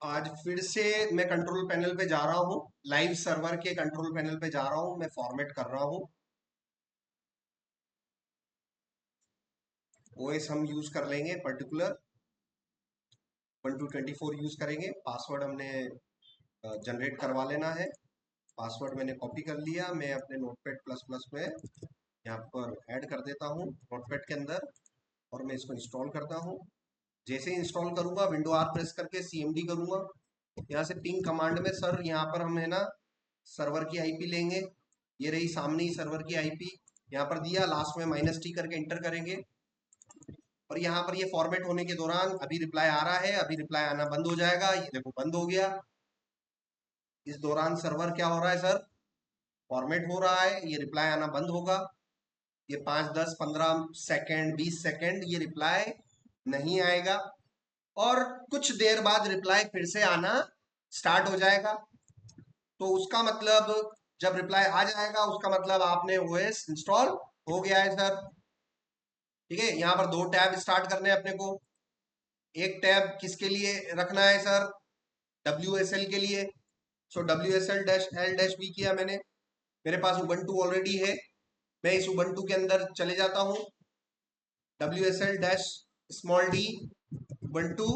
आज फिर से मैं कंट्रोल पैनल पे जा रहा हूँ। लाइव सर्वर के कंट्रोल पैनल पे जा रहा हूँ। मैं फॉर्मेट कर रहा हूँ। ओएस हम यूज कर लेंगे पर्टिकुलर 1224 यूज करेंगे। पासवर्ड हमने जनरेट करवा लेना है। पासवर्ड मैंने कॉपी कर लिया। मैं अपने नोटपैड प्लस प्लस में यहाँ पर ऐड कर देता हूँ नोटपैड के अंदर, और मैं इसको इंस्टॉल करता हूँ। जैसे ही इंस्टॉल करूंगा विंडो आर प्रेस करके सीएमडी करूंगा। यहाँ से पिंग कमांड में सर यहाँ पर हम है ना सर्वर की आईपी लेंगे। ये रही सामने ही सर्वर की आईपी, यहाँ पर दिया। लास्ट में -t करके एंटर करेंगे, और यहाँ पर ये फॉर्मेट होने के दौरान अभी रिप्लाई आ रहा है, अभी रिप्लाई आना बंद हो जाएगा। ये देखो बंद हो गया। इस दौरान सर्वर क्या हो रहा है सर? फॉर्मेट हो रहा है। ये रिप्लाई आना बंद होगा। ये 5 10 15 सेकेंड 20 सेकेंड ये रिप्लाई नहीं आएगा, और कुछ देर बाद रिप्लाई फिर से आना स्टार्ट हो जाएगा। तो उसका मतलब जब रिप्लाई आ जाएगा उसका मतलब आपने ओएस इंस्टॉल हो गया है सर। ठीक है, यहाँ पर दो टैब स्टार्ट करने हैं अपने को। एक टैब किसके लिए रखना है सर? WSL के लिए। सो WSL-L-V किया मैंने। मेरे पास उबंटू ऑलरेडी है। मैं इस उबंटू के अंदर चले जाता हूँ। WSL-d उबंटू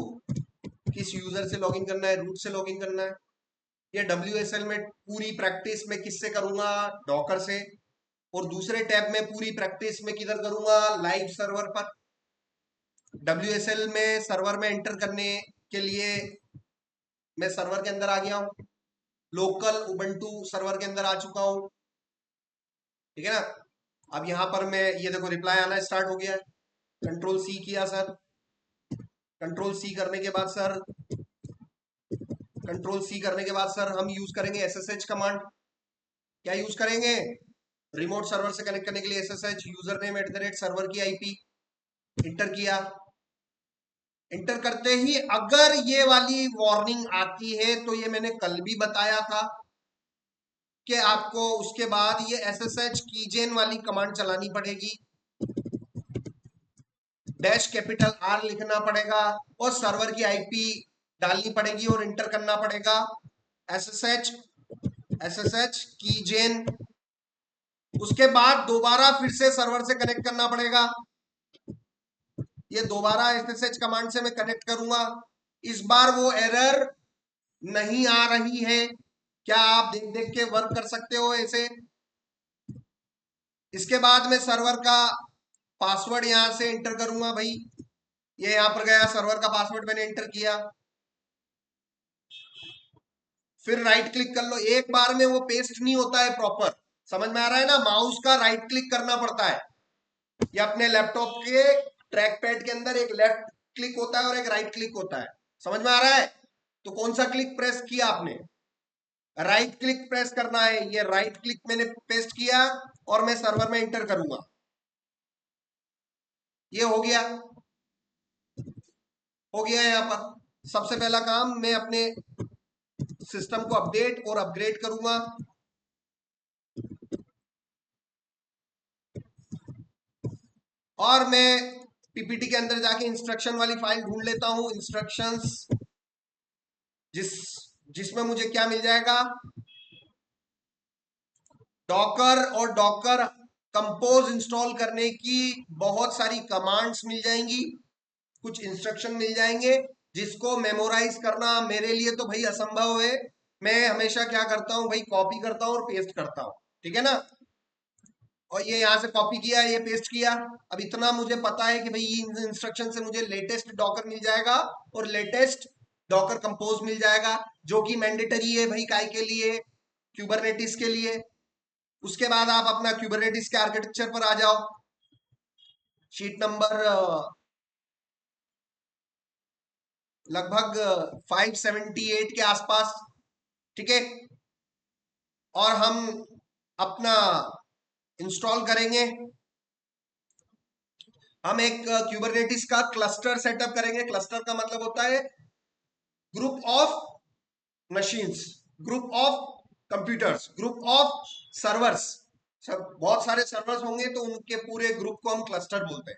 किस यूजर से लॉगिन करना है? रूट से लॉगिन करना है। ये WSL में पूरी प्रैक्टिस में किससे करूंगा? डॉकर से। और दूसरे टैब में पूरी प्रैक्टिस में किधर करूंगा? लाइव सर्वर पर। WSL में सर्वर में एंटर करने के लिए मैं सर्वर के अंदर आ गया हूं। लोकल उबंटू सर्वर के अंदर आ चुका हूं। ठीक है ना? अब यहां पर मैं ये देखो रिप्लाई आना स्टार्ट हो गया है। कंट्रोल सी किया सर। कंट्रोल सी करने के बाद सर कंट्रोल सी करने के बाद सर हम यूज करेंगे SSH कमांड। क्या यूज करेंगे? रिमोट सर्वर से कनेक्ट करने के लिए SSH यूजर नेम @सर्वर की आईपी इंटर किया। इंटर करते ही अगर ये वाली वार्निंग आती है तो ये मैंने कल भी बताया था कि आपको उसके बाद ये SSH कीजेन वाली कमांड चलानी पड़ेगी। -R लिखना पड़ेगा और सर्वर की आईपी डालनी पड़ेगी और इंटर करना पड़ेगा SSH कीजेन। उसके बाद दोबारा फिर से सर्वर से कनेक्ट करना पड़ेगा। ये दोबारा SSH कमांड से मैं कनेक्ट करूंगा। इस बार वो एरर नहीं आ रही है। क्या आप देख देख के वर्क कर सकते हो ऐसे? इसके बाद मैं सर्वर का पासवर्ड यहां से एंटर करूंगा भाई। ये यहां पर गया, सर्वर का पासवर्ड मैंने एंटर किया। फिर राइट क्लिक कर लो। एक बार में वो पेस्ट नहीं होता है प्रॉपर। समझ में आ रहा है ना? माउस का राइट क्लिक करना पड़ता है। ये अपने लैपटॉप के ट्रैक पैड के अंदर एक लेफ्ट क्लिक होता है और एक राइट क्लिक होता है। समझ में आ रहा है? तो कौन सा क्लिक प्रेस किया आपने? राइट क्लिक प्रेस करना है। ये राइट क्लिक मैंने पेस्ट किया और मैं सर्वर में एंटर करूंगा। ये हो गया। हो गया यहाँ पर। सबसे पहला काम मैं अपने सिस्टम को अपडेट और अपग्रेड करूंगा। और मैं पीपीटी के अंदर जाके इंस्ट्रक्शन वाली फाइल ढूंढ लेता हूं। इंस्ट्रक्शंस जिसमें मुझे क्या मिल जाएगा? डॉकर और डॉकर कंपोज इंस्टॉल करने की बहुत सारी कमांड्स मिल जाएंगी। कुछ इंस्ट्रक्शन मिल जाएंगे जिसको मेमोराइज करना मेरे लिए तो भाई असंभव है। मैं हमेशा क्या करता हूं भाई? कॉपी करता हूं और पेस्ट करता हूं। ठीक है ना? और ये यहां से कॉपी किया, ये पेस्ट किया। अब इतना मुझे पता है कि भाई इन इंस्ट्रक्शन से मुझे लेटेस्ट डॉकर मिल जाएगा और लेटेस्ट डॉकर कंपोज मिल जाएगा, जो कि मैंडेटरी है भाई काय के लिए? क्यूबरनेटिस के लिए। उसके बाद आप अपना क्यूबरनेटिस के आर्किटेक्चर पर आ जाओ। शीट नंबर लगभग 578 के आसपास। ठीक है, और हम अपना इंस्टॉल करेंगे। हम एक क्यूबरनेटिस का क्लस्टर सेटअप करेंगे। क्लस्टर का मतलब होता है group of machines, group of computers, group of servers. सब बहुत सारे सर्वर्स होंगे तो उनके पूरे ग्रुप को हम क्लस्टर बोलते हैं।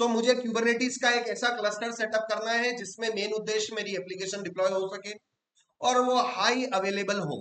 मुझे क्यूबरनेटिस का एक ऐसा क्लस्टर सेटअप करना है जिसमें मेन उद्देश्य मेरी एप्लीकेशन डिप्लॉय हो सके और वो हाई अवेलेबल हो।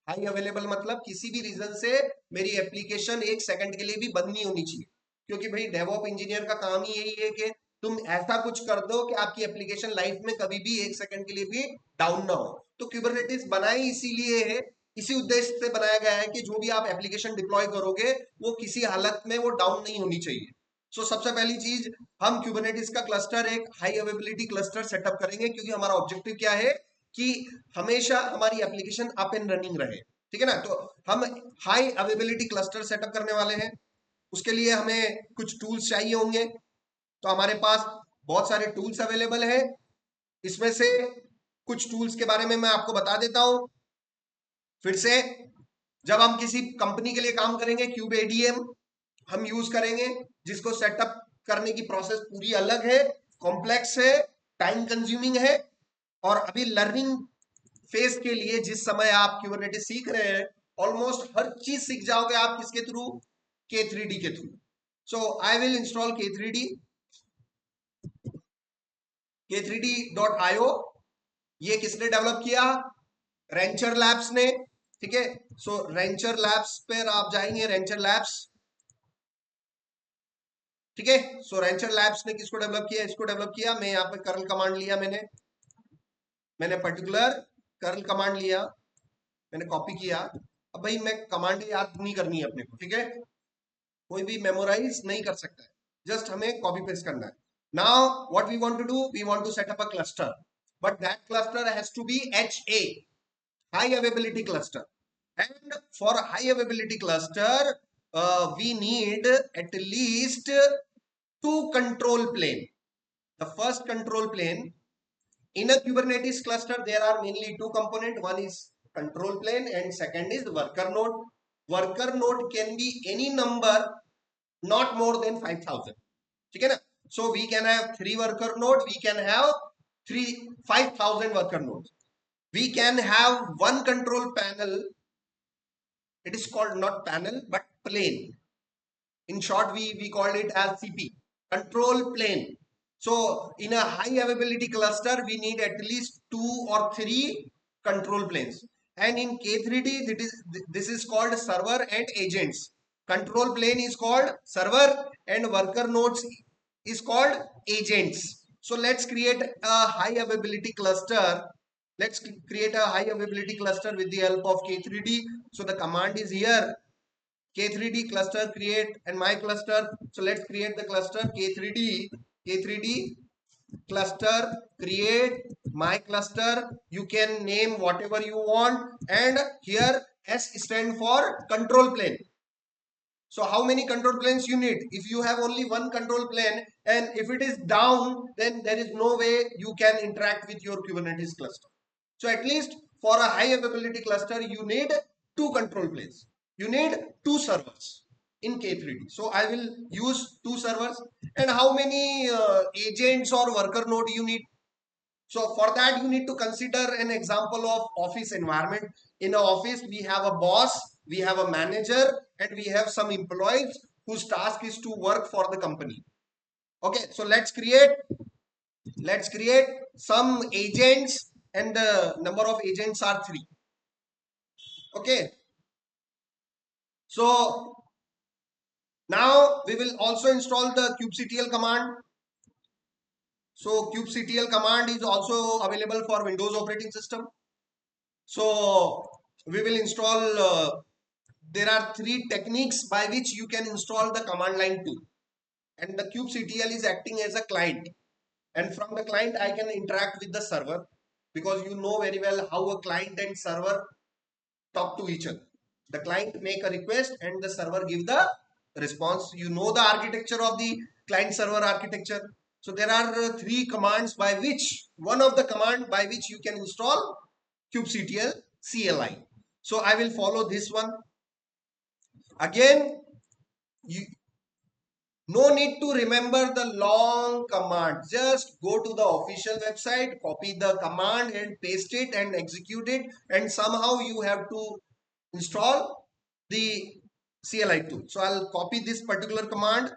हाई अवेलेबल मतलब किसी भी रीजन से मेरी एप्लीकेशन 1 सेकंड के लिए भी बंद नहीं होनी चाहिए, क्योंकि भाई डेवऑप इंजीनियर का काम ही यही है कि तुम ऐसा कुछ कर दो कि आपकी एप्लीकेशन लाइफ में कभी भी 1 सेकंड के लिए भी डाउन ना हो। तो क्यूबरनेटिस बनाई इसीलिए है, इसी उद्देश्य से बनाया गया है कि जो भी आप एप्लीकेशन डिप्लॉय करोगे वो किसी हालत में वो डाउन नहीं होनी चाहिए। सबसे पहली चीज, हम क्यूबरनेटिस का क्लस्टर एक हाई अवेलेबिलिटी क्लस्टर सेटअप करेंगे, क्योंकि हमारा ऑब्जेक्टिव क्या है कि हमेशा हमारी एप्लीकेशन अप एंड रनिंग रहे। ठीक है ना, तो हम हाई अवेलेबिलिटी क्लस्टर सेटअप करने वाले हैं। उसके लिए हमें कुछ टूल्स चाहिए होंगे, तो हमारे पास बहुत सारे टूल्स अवेलेबल है। इसमें से कुछ टूल्स के बारे में मैं आपको बता देता हूं फिर से। जब हम किसी कंपनी के लिए काम करेंगे, क्यूब एडीएम हम यूज करेंगे, जिसको सेटअप करने की प्रोसेस पूरी अलग है, कॉम्प्लेक्स है, टाइम कंज्यूमिंग है। और अभी लर्निंग फेज के लिए जिस समय आप क्यूबरनेटिस सीख रहे हैं, ऑलमोस्ट हर चीज सीख जाओगे आप किसके थ्रू, K3D के through. I will install K3D.io। ये किसने डेवलप किया, रेंचर लैब्स ने। ठीक है, रेंचर लैब्स पर आप जाएंगे, रेंचर लैब्स। ठीक है, रेंचर लैब्स ने किसको डेवलप किया, इसको डेवलप किया। मैं यहाँ पे कर्ल कमांड लिया, मैंने पर्टिकुलर कर्ल कमांड लिया, मैंने कॉपी किया। अब भाई मैं कमांड याद नहीं करनी है अपने को, ठीक है, कोई भी मेमोराइज नहीं कर सकता है, जस्ट हमें कॉपी पेस्ट करना है। Now what we want to do, we want to set up a cluster, but that cluster has to be HA, high availability cluster. And for high availability cluster, we need at least two control plane. The first control plane in a Kubernetes cluster, there are mainly two components. One is control plane and second is worker node. Worker node can be any number not more than 5,000. ठीक है ना, we can have 3 worker node, we can have 5,000 worker nodes. We can have one control panel. It is called not panel but plane. In short, we call it as CP, control plane. So in a high availability cluster, we need at least 2 or 3 control planes. And in K3D, this is called server and agents. Control plane is called server and worker nodes is called agents. So let's create a high availability cluster. Let's create a high availability cluster with the help of K3D. So the command is here, K3D cluster create and my cluster. So let's create the cluster K3D cluster create my cluster. You can name whatever you want, and here S stand for control plane. So how many control planes you need? If you have only one control plane and if it is down, then there is no way you can interact with your Kubernetes cluster. So at least for a high availability cluster, you need 2 control planes. You need 2 servers in K3D. So I will use 2 servers. And how many agents or worker node you need? So for that, you need to consider an example of office environment. In an office, we have a boss, we have a manager, and we have some employees whose task is to work for the company. Okay, so let's create some agents, and the number of agents are 3. Okay, so now we will also install the kubectl command. So kubectl command is also available for Windows operating system. So we will install, there are 3 techniques by which you can install the command line tool, and the kubectl is acting as a client, and from the client I can interact with the server, because you know very well how a client and server talk to each other. The client make a request and the server give the response. You know the architecture of the client server architecture. So there are 3 commands by which, one of the command by which you can install kubectl CLI. So I will follow this one. Again, no need to remember the long command. Just go to the official website, copy the command and paste it and execute it, and somehow you have to install the CLI tool. So I'll copy this particular command.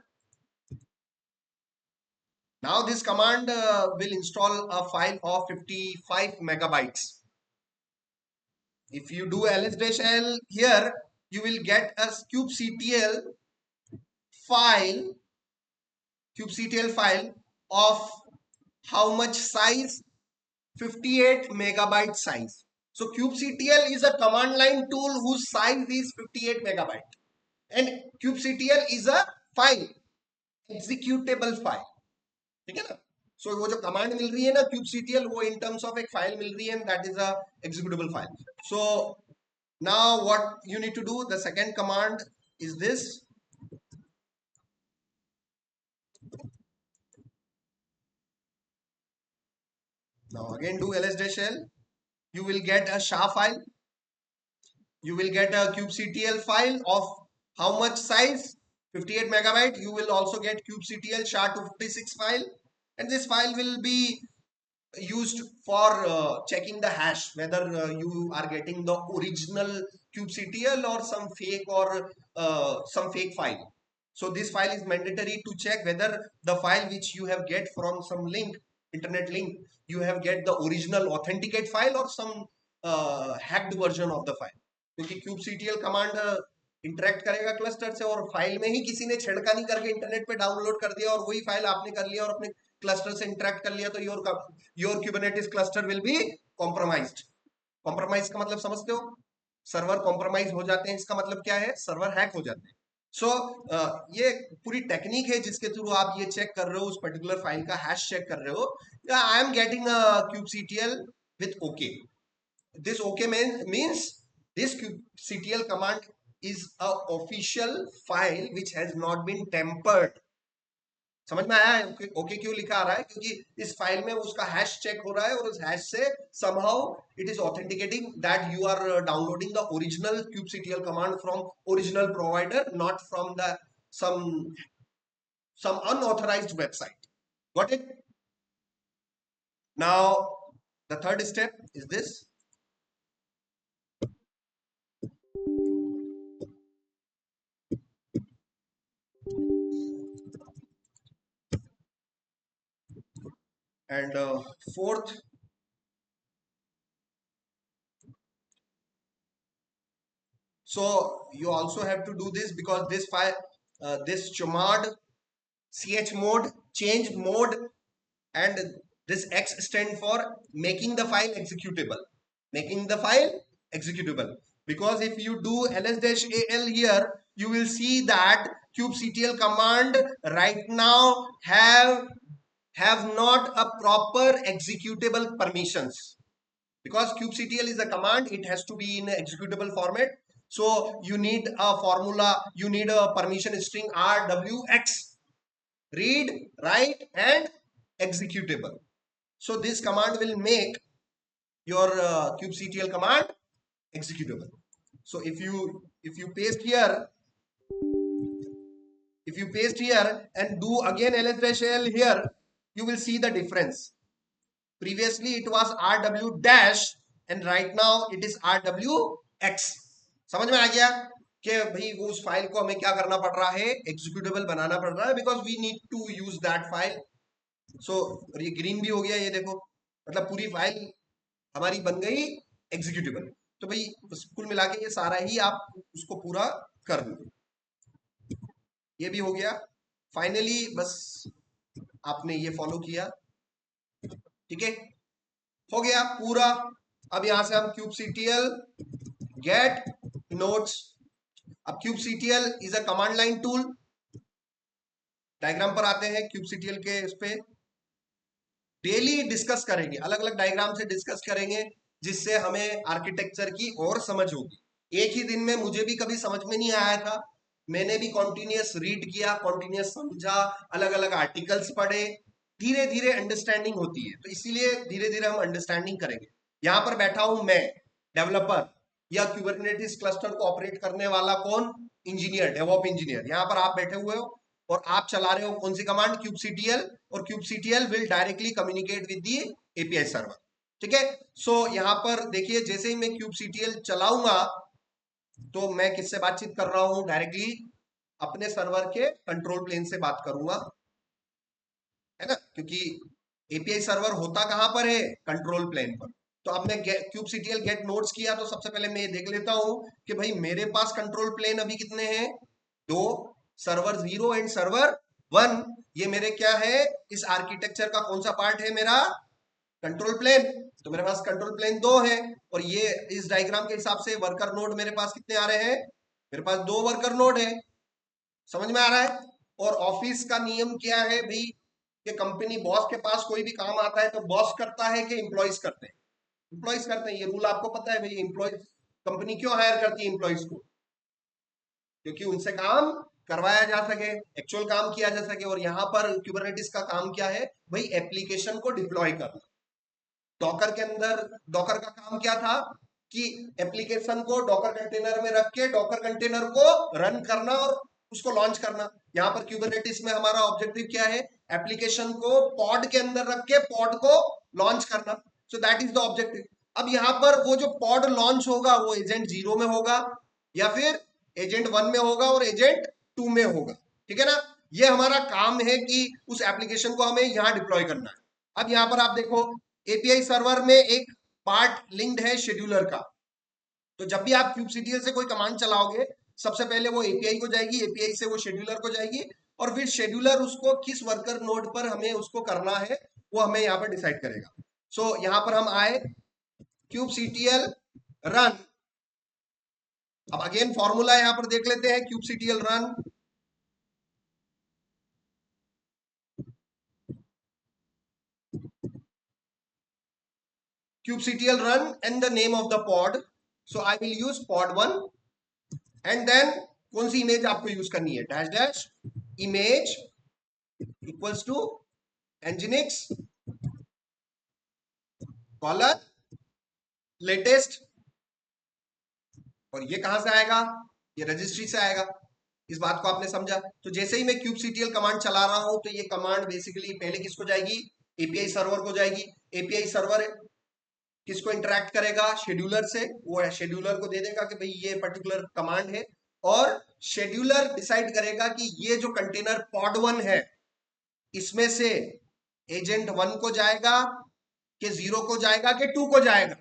Now this command will install a file of 55 megabytes. If you do ls-l here, you will get a kubectl file, kubectl file of how much size? 58 megabyte size. So kubectl is a command line tool whose size is 58 megabyte, and kubectl is a file, executable file. ठीक है ना? So वो जो command मिल रही है ना kubectl, वो in terms of एक फाइल मिल रही है, and that is a executable file. So now what you need to do, the second command is this. Now again do ls-l. You will get a SHA file. You will get a kubectl file of how much size? 58 megabyte. You will also get kubectl SHA-256 file, and this file will be used for checking the hash, whether you are getting the original kubectl or some fake file. So this file is mandatory to check whether the file which you have get from some link, internet link, you have get the original authenticate file or some hacked version of the file. क्योंकि kubectl command interact करेगा cluster से, और file में ही किसी ने छेड़खानी करके internet पे डाउनलोड कर दिया और वही फाइल आपने कर लिया और अपने क्लस्टर से इंटरेक्ट कर लिया, तो your Kubernetes cluster will be compromised. Compromise का मतलब समझते हो? सर्वर कॉम्प्रोमाइज हो जाते हैं, इसका मतलब क्या है? सर्वर हैक हो जाते हैं. सो ये पूरी टेक्निक है जिसके थ्रू आप ये चेक कर रहे हो, उस पर्टिकुलर फाइल का हैश चेक कर रहे हो. I am getting kubectl with OK. This OK means this kubectl command is a official file which has not been tampered. समझ में आया है ओके क्यों लिखा आ रहा है? क्योंकि इस फाइल में उसका हैश चेक हो रहा है और उस हैश से somehow it is authenticating that you are downloading the original kubectl command from original provider, not from the some unauthorized website. Got it? Now the third step is this. And fourth, so you also have to do this because this file, this chmod, chmod, change mode, and this X stand for making the file executable. Making the file executable. Because if you do ls-al here, you will see that kubectl command right now have not a proper executable permissions. Because kubectl is a command, it has to be in executable format. So you need a formula, you need a permission string rwx, read, write, and executable. So this command will make your kubectl command executable. So if you paste here, and do again ls-l here, you will see the difference. Previously it was rw dash and right now it is rwx. समझ में आ गया कि भाई वो उस file को हमें क्या करना पड़ रहा है? एग्जीक्यूटेबल बनाना पड़ रहा है, because we need to use that file. So ये ग्रीन भी हो गया, ये देखो, मतलब पूरी फाइल हमारी बन गई एग्जीक्यूटेबल. तो भाई कुल मिला के ये सारा ही आप उसको पूरा कर दो. ये भी हो गया. फाइनली बस आपने ये फॉलो किया, ठीक है, हो गया पूरा. अब यहां से हम kubectl get notes. अब kubectl is a command line tool. Diagram पर आते हैं kubectl के. इस पे डेली डिस्कस करेंगे, अलग अलग डायग्राम से डिस्कस करेंगे, जिससे हमें आर्किटेक्चर की और समझ होगी. एक ही दिन में मुझे भी कभी समझ में नहीं आया था, मैंने भी कॉन्टिन्यूस रीड किया, कॉन्टिन्यूस समझा, अलग अलग आर्टिकल्स पढ़े, धीरे धीरे अंडरस्टैंडिंग होती है. तो इसीलिए धीरे धीरे हम अंडरस्टैंडिंग करेंगे. यहां पर बैठा हूं मैं, डेवलपर या क्यूबरनेटिस क्लस्टर को ऑपरेट करने वाला कौन? Engineer, DevOp engineer. यहां पर आप बैठे हुए हो और आप चला रहे हो कौन सी कमांड? kubectl. और kubectl will directly communicate with the API server. ठीक है. सो यहां पर देखिए, जैसे ही मैं kubectl चलाऊंगा तो मैं किससे बातचीत कर रहा हूं? डायरेक्टली अपने सर्वर के कंट्रोल प्लेन से बात करूंगा. है ना, क्योंकि एपीआई सर्वर होता कहां पर है, कंट्रोल प्लेन पर। तो अब मैं kubectl गेट नोड्स किया, तो सबसे पहले मैं ये देख लेता हूं कि भाई मेरे पास कंट्रोल प्लेन अभी कितने हैं, दो, सर्वर 0 एंड सर्वर 1। ये मेरे क्या है, इस आर्किटेक्चर का कौन सा पार्ट है, मेरा कंट्रोल प्लेन। तो मेरे पास कंट्रोल प्लेन दो है, और ये इस डायग्राम के हिसाब से वर्कर नोड मेरे पास कितने आ रहे हैं, मेरे पास दो वर्कर नोड है। समझ में आ रहा है। और ऑफिस का नियम क्या है भाई, कि कंपनी बॉस के पास कोई भी काम आता है तो बॉस करता है कि एम्प्लॉइज करते हैं, एम्प्लॉइज करते हैं। ये रूल आपको पता है भाई, एम्प्लॉइज, कंपनी क्यों हायर करती है एम्प्लॉइज को, क्योंकि उनसे काम करवाया जा सके, एक्चुअल काम किया जा सके। और यहाँ पर क्यूबरनेटिस का काम क्या है भाई, एप्लीकेशन को डिप्लॉय करना। डॉकर के अंदर, डॉकर का काम क्या था कि एप्लीकेशन को डॉकर कंटेनर में रख के डॉकर कंटेनर को रन करना और उसको लॉन्च करना। यहाँ पर क्यूबरनेटिस में हमारा ऑब्जेक्टिव क्या है, एप्लीकेशन को पॉड के अंदर रख के पॉड को लॉन्च करना। सो दैट इज द ऑब्जेक्टिव। अब यहाँ पर वो जो पॉड लॉन्च होगा वो एजेंट 0 में होगा, या फिर एजेंट 1 में होगा और एजेंट 2 में होगा। ठीक है ना। ये हमारा काम है कि उस एप्लीकेशन को हमें यहाँ डिप्लॉय करना है। अब यहाँ पर आप देखो, एपीआई सर्वर में एक पार्ट लिंक्ड है शेड्यूलर का। तो जब भी आप kubectl से कोई कमांड चलाओगे, सबसे पहले वो एपीआई को जाएगी, एपीआई से वो शेड्यूलर को जाएगी, और फिर शेड्यूलर उसको किस वर्कर नोड पर हमें उसको करना है वो हमें यहाँ पर डिसाइड करेगा। सो यहाँ पर हम आए, kubectl रन। अब अगेन फॉर्मूला यहाँ पर देख लेते हैं, kubectl run, kubectl run and the name of the pod. So I will use pod 1, and then कौन सी इमेज आपको यूज करनी है, dash dash image equals to nginx colon latest. और ये कहां से आएगा, ये रजिस्ट्री से आएगा। इस बात को आपने समझा। तो जैसे ही मैं kubectl कमांड चला रहा हूं, तो ये कमांड बेसिकली पहले किसको जाएगी, एपीआई सर्वर को जाएगी। एपीआई सर्वर किसको इंटरेक्ट करेगा, शेड्यूलर से। वो शेड्यूलर को दे देगा कि भाई ये पर्टिकुलर कमांड है, और शेड्यूलर डिसाइड करेगा कि ये जो कंटेनर पॉड 1 है, इसमें से एजेंट 1 को जाएगा कि 0 को जाएगा कि 2 को जाएगा।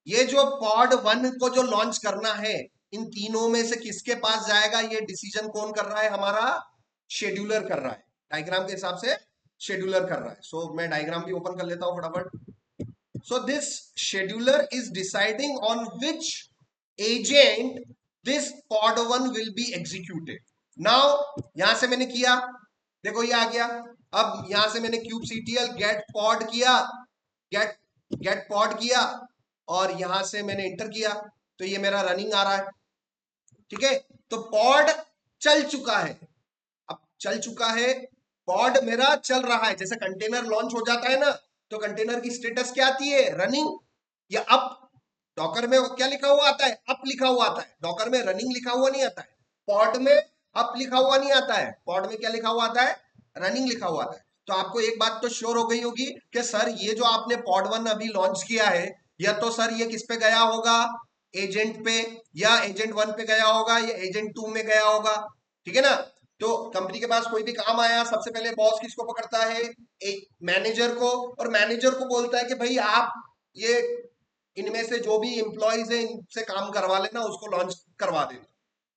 ये जो पॉड 1 को जो लॉन्च करना है, इन तीनों में से किसके पास जाएगा, ये डिसीजन कौन कर रहा है, हमारा शेड्यूलर कर रहा है। डायग्राम के हिसाब से शेड्यूलर कर रहा है। सो मैं डायग्राम भी ओपन कर लेता हूं फटाफट। So this scheduler is deciding on which agent this pod 1 will be executed. Now यहां से मैंने किया, देखो ये आ गया। अब यहां से मैंने kubectl get pod किया, get pod किया, और यहां से मैंने इंटर किया, तो ये मेरा रनिंग आ रहा है। ठीक है, तो पॉड चल चुका है। अब चल चुका है, पॉड मेरा चल रहा है। जैसे कंटेनर लॉन्च हो जाता है ना, तो कंटेनर की स्टेटस क्या आती है, रनिंग या अप। डॉकर में क्या लिखा हुआ आता है, अप लिखा हुआ आता है। डॉकर में रनिंग लिखा हुआ नहीं आता है। पॉड में अप लिखा हुआ नहीं आता है। पॉड में क्या लिखा हुआ आता है, रनिंग लिखा हुआ आता है। तो आपको एक बात तो श्योर हो गई होगी कि सर ये जो आपने पॉड 1 अभी लॉन्च किया है, या तो सर ये किस पे गया होगा, एजेंट पे, या एजेंट 1 पे गया होगा, या एजेंट 2 में गया होगा। ठीक है ना। तो कंपनी के पास कोई भी काम आया, सबसे पहले बॉस किसको पकड़ता है, एक मैनेजर को, और मैनेजर को बोलता है कि भाई आप ये इनमें से जो भी एम्प्लॉयज है इनसे काम करवा लेना, उसको लॉन्च करवा देना।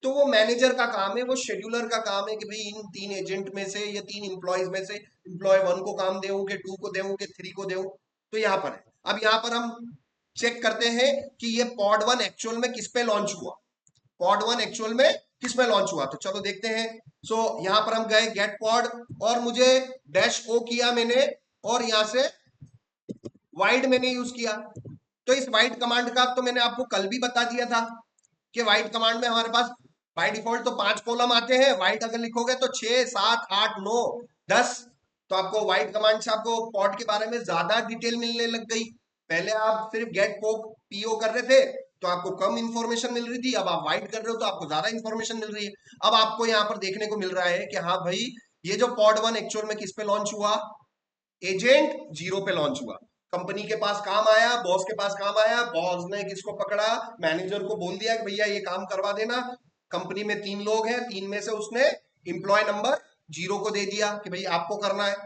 तो वो मैनेजर का काम है, वो शेड्यूलर का काम है कि भाई इन 3 एजेंट में से या 3 एम्प्लॉयज में से एम्प्लॉय 1 को काम देऊं कि 2 को देऊं कि 3 को देऊं। तो यहाँ पर है। अब यहाँ पर हम चेक करते हैं कि ये पॉड 1 एक्चुअल में किस पे लॉन्च हुआ, पॉड 1 एक्चुअल में किस में लॉन्च हुआ। तो चलो देखते हैं। सो यहाँ पर हम गए गेट पॉड, और मुझे डैश ओ किया मैंने, और यहाँ से वाइड मैंने यूज किया। तो इस वाइड कमांड का तो मैंने आपको कल भी बता दिया था कि वाइड कमांड में हमारे पास बाय डिफॉल्ट तो 5 कॉलम आते हैं। वाइड अगर लिखोगे तो 6, 7, 8, 9, 10। तो आपको वाइड कमांड से आपको पॉड के बारे में ज्यादा डिटेल मिलने लग गई। पहले आप सिर्फ गेट पीओ कर रहे थे तो आपको कम इंफॉर्मेशन मिल रही थी, अब आप वाइड कर रहे हो तो आपको ज्यादा इंफॉर्मेशन मिल रही है। अब आपको यहाँ पर देखने को मिल रहा है कि हाँ भाई, ये जो पॉड 1 एक्चुअल में किस पे लॉन्च हुआ, एजेंट 0 पे लॉन्च हुआ। कंपनी के पास काम आया, बॉस के पास काम आया, बॉस ने किसको पकड़ा, मैनेजर को बोल दिया कि भैया ये काम करवा देना। कंपनी में 3 लोग हैं, 3 में से उसने एम्प्लॉय नंबर 0 को दे दिया कि भाई आपको करना है।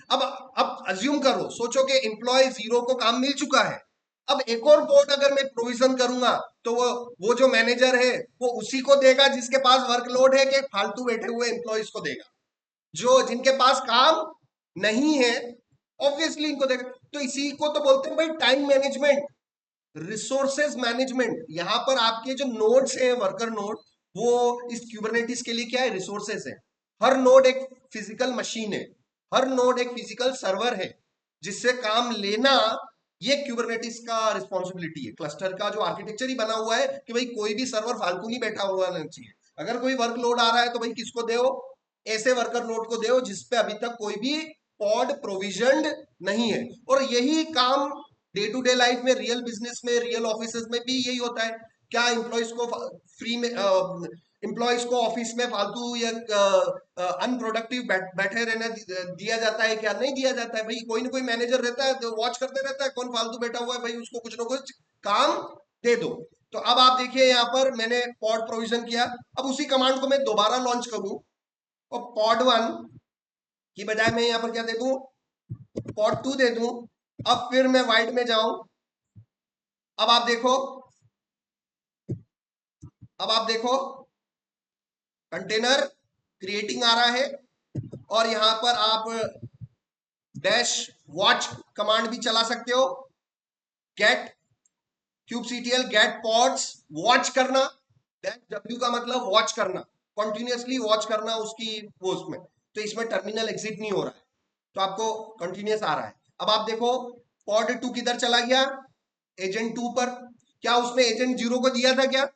अब अज्यूम करो, सोचो कि एम्प्लॉय 0 को काम मिल चुका है। अब एक और पोर्ट अगर मैं प्रोविजन करूंगा तो वो जो मैनेजर है वो उसी को देगा जिसके पास वर्कलोड है, कि फालतू बैठे हुए एम्प्लॉयज को देगा जो जिनके पास काम नहीं है, ऑब्वियसली इनको देगा। तो इसी को तो बोलते हैं भाई टाइम मैनेजमेंट, रिसोर्सेज मैनेजमेंट। यहां पर आपके जो नोड्स हैं, वर्कर नोड, वो इस क्यूबरनेटिस के लिए क्या है, रिसोर्सेज है। हर नोड एक फिजिकल मशीन है, हर नोड एक फिजिकल सर्वर है जिससे काम लेना, ये क्यूबरनेटिस का रिस्पॉन्सिबिलिटी है। क्लस्टर का जो आर्किटेक्चर ही बना हुआ है कि भाई कोई भी सर्वर फालतू नहीं बैठा हुआ नहीं चाहिए। अगर कोई वर्कलोड आ रहा है तो भाई किसको दो, ऐसे वर्कर नोड को दो जिसपे अभी तक कोई भी पॉड प्रोविजन नहीं है। और यही काम डे टू डे लाइफ में, रियल बिजनेस में, रियल ऑफिस में भी यही होता है। क्या एम्प्लॉयज को फ्री में, एम्प्लॉयज को ऑफिस में फालतू या अनप्रोडक्टिव बैठे रहने दिया जाता है? क्या नहीं दिया जाता है भाई। कोई ना कोई मैनेजर रहता है, वॉच करते रहता है कौन फालतू बैठा हुआ है, भाई उसको कुछ ना कुछ काम दे दो। तो अब आप देखिए यहाँ पर मैंने पॉड प्रोविजन किया। अब उसी कमांड को मैं दोबारा लॉन्च करूं और पॉड 1 की बजाय मैं यहाँ पर क्या दे दूं, पॉड 2 दे दूं। अब फिर मैं वाइड में जाऊं। अब आप देखो, अब आप देखो कंटेनर क्रिएटिंग आ रहा है और यहां पर आप डैश वॉच कमांड भी चला सकते हो। Get kubectl get pods, watch करना। डब्ल्यू का मतलब वॉच करना, कंटिन्यूअसली वॉच करना उसकी वो उसमें। तो इसमें टर्मिनल एग्जिट नहीं हो रहा है, तो आपको कंटिन्यूअस आ रहा है। अब आप देखो पॉड 2 किधर चला गया, एजेंट 2 पर। क्या उसने एजेंट 0 को दिया था क्या?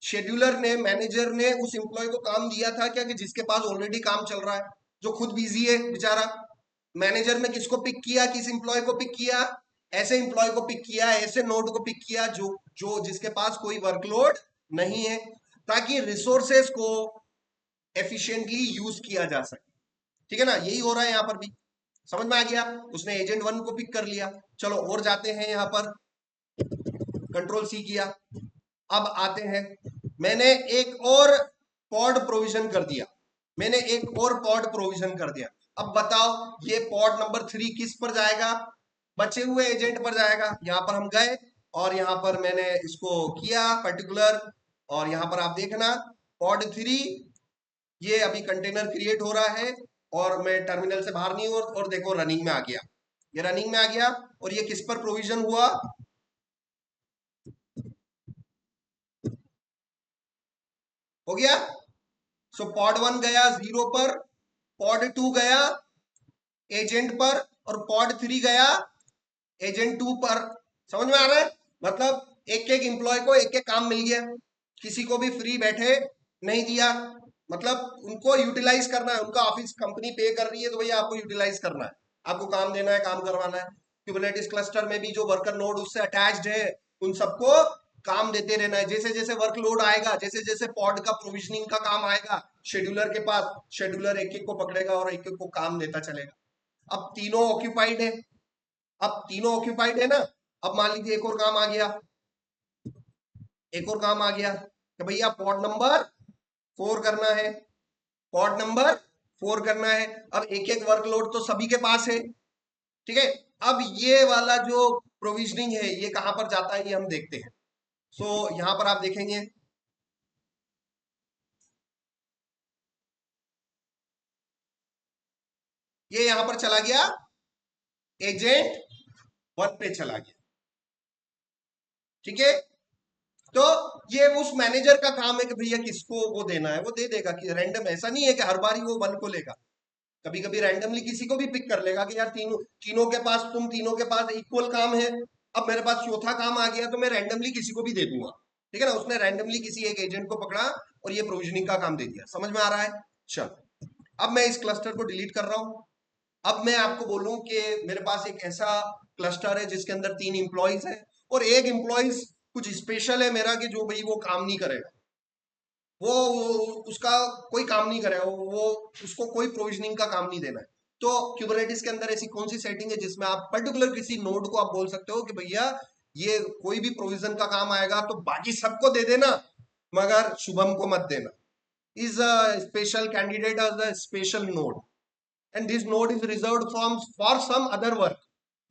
शेड्यूलर ने, मैनेजर ने उस एम्प्लॉय को काम दिया था क्या, कि जिसके पास ऑलरेडी काम चल रहा है, जो खुद बिजी है बेचारा? मैनेजर ने किसको पिक किया, किस एम्प्लॉय को पिक किया? ऐसे एम्प्लॉय को पिक किया, ऐसे नोड को पिक किया जो जो जिसके पास कोई वर्कलोड नहीं है, ताकि रिसोर्सेस को एफिशिएंटली यूज किया जा सके। ठीक है ना, यही हो रहा है यहाँ पर भी। समझ में आ गया? उसने एजेंट 1 को पिक कर लिया। चलो और जाते हैं, यहाँ पर कंट्रोल सी किया। अब आते हैं, मैंने एक और पॉड प्रोविजन कर दिया, मैंने एक और पॉड प्रोविजन कर दिया। अब बताओ ये पॉड नंबर 3 किस पर जाएगा? बचे हुए एजेंट पर जाएगा। यहां पर हम गए और यहां पर मैंने इसको किया पर्टिकुलर, और यहां पर आप देखना पॉड 3 ये अभी कंटेनर क्रिएट हो रहा है और मैं टर्मिनल से बाहर नहीं हूं, और देखो रनिंग में आ गया, ये रनिंग में आ गया। और ये किस पर प्रोविजन हुआ? हो गया। सो पॉड 1 गया 0 पर, पॉड 2 गया एजेंट पर, और पॉड 3 गया एजेंट 2 पर। समझ में आ रहा है? मतलब एक एक एम्प्लॉय को एक एक काम मिल गया, किसी को भी फ्री बैठे नहीं दिया। मतलब उनको यूटिलाइज करना है, उनका ऑफिस कंपनी पे कर रही है तो भैया आपको यूटिलाइज करना है, आपको काम देना है, काम करवाना है। क्यूबरनेटिस क्लस्टर में भी जो वर्कर नोड उससे अटैच्ड है उन सबको काम देते रहना है। जैसे जैसे वर्कलोड आएगा, जैसे जैसे पॉड का प्रोविजनिंग का काम आएगा शेड्यूलर के पास, शेड्यूलर एक एक को पकड़ेगा और एक एक को काम देता चलेगा। अब तीनों ऑक्यूपाइड है, अब तीनों ऑक्यूपाइड है ना। अब मान लीजिए एक और काम आ गया, एक और काम आ गया कि भैया पॉड नंबर 4 करना है, पॉड नंबर 4 करना है। अब एक एक वर्कलोड तो सभी के पास है, ठीक है। अब ये वाला जो प्रोविजनिंग है ये कहां पर जाता है, ये हम देखते हैं। सो यहां पर आप देखेंगे ये यहां पर चला गया, एजेंट 1 पे चला गया, ठीक है। तो ये उस मैनेजर का काम है कि भैया किसको वो देना है, वो दे देगा। कि रैंडम ऐसा नहीं है कि हर बार ही वो 1 को लेगा, कभी कभी रैंडमली किसी को भी पिक कर लेगा कि यार तीनों तीनों के पास, तुम तीनों के पास इक्वल काम है, अब मेरे पास चौथा काम आ गया तो मैं रैंडमली किसी को भी दे दूंगा। ठीक है ना, उसने रैंडमली किसी एक एजेंट को पकड़ा और ये प्रोविजनिंग का काम दे दिया। समझ में आ रहा है? चल, अब मैं इस क्लस्टर को डिलीट कर रहा हूं। अब मैं आपको बोलूं कि मेरे पास एक ऐसा क्लस्टर है जिसके अंदर 3 इंप्लॉइज है, और एक इंप्लॉइज कुछ स्पेशल है मेरा, कि जो भाई वो काम नहीं करेगा, उसका कोई काम नहीं करेगा, वो उसको कोई प्रोविजनिंग का काम नहीं देना है। तो क्यूबरनेटिस के अंदर ऐसी कौन सी सेटिंग है जिसमें आप पर्टिकुलर किसी नोड को आप बोल सकते हो कि भैया ये कोई भी प्रोविजन का काम आएगा तो बाकी सबको दे देना, मगर शुभम को मत देना। Is a special candidate, a special node. And this node is reserved from for some other work.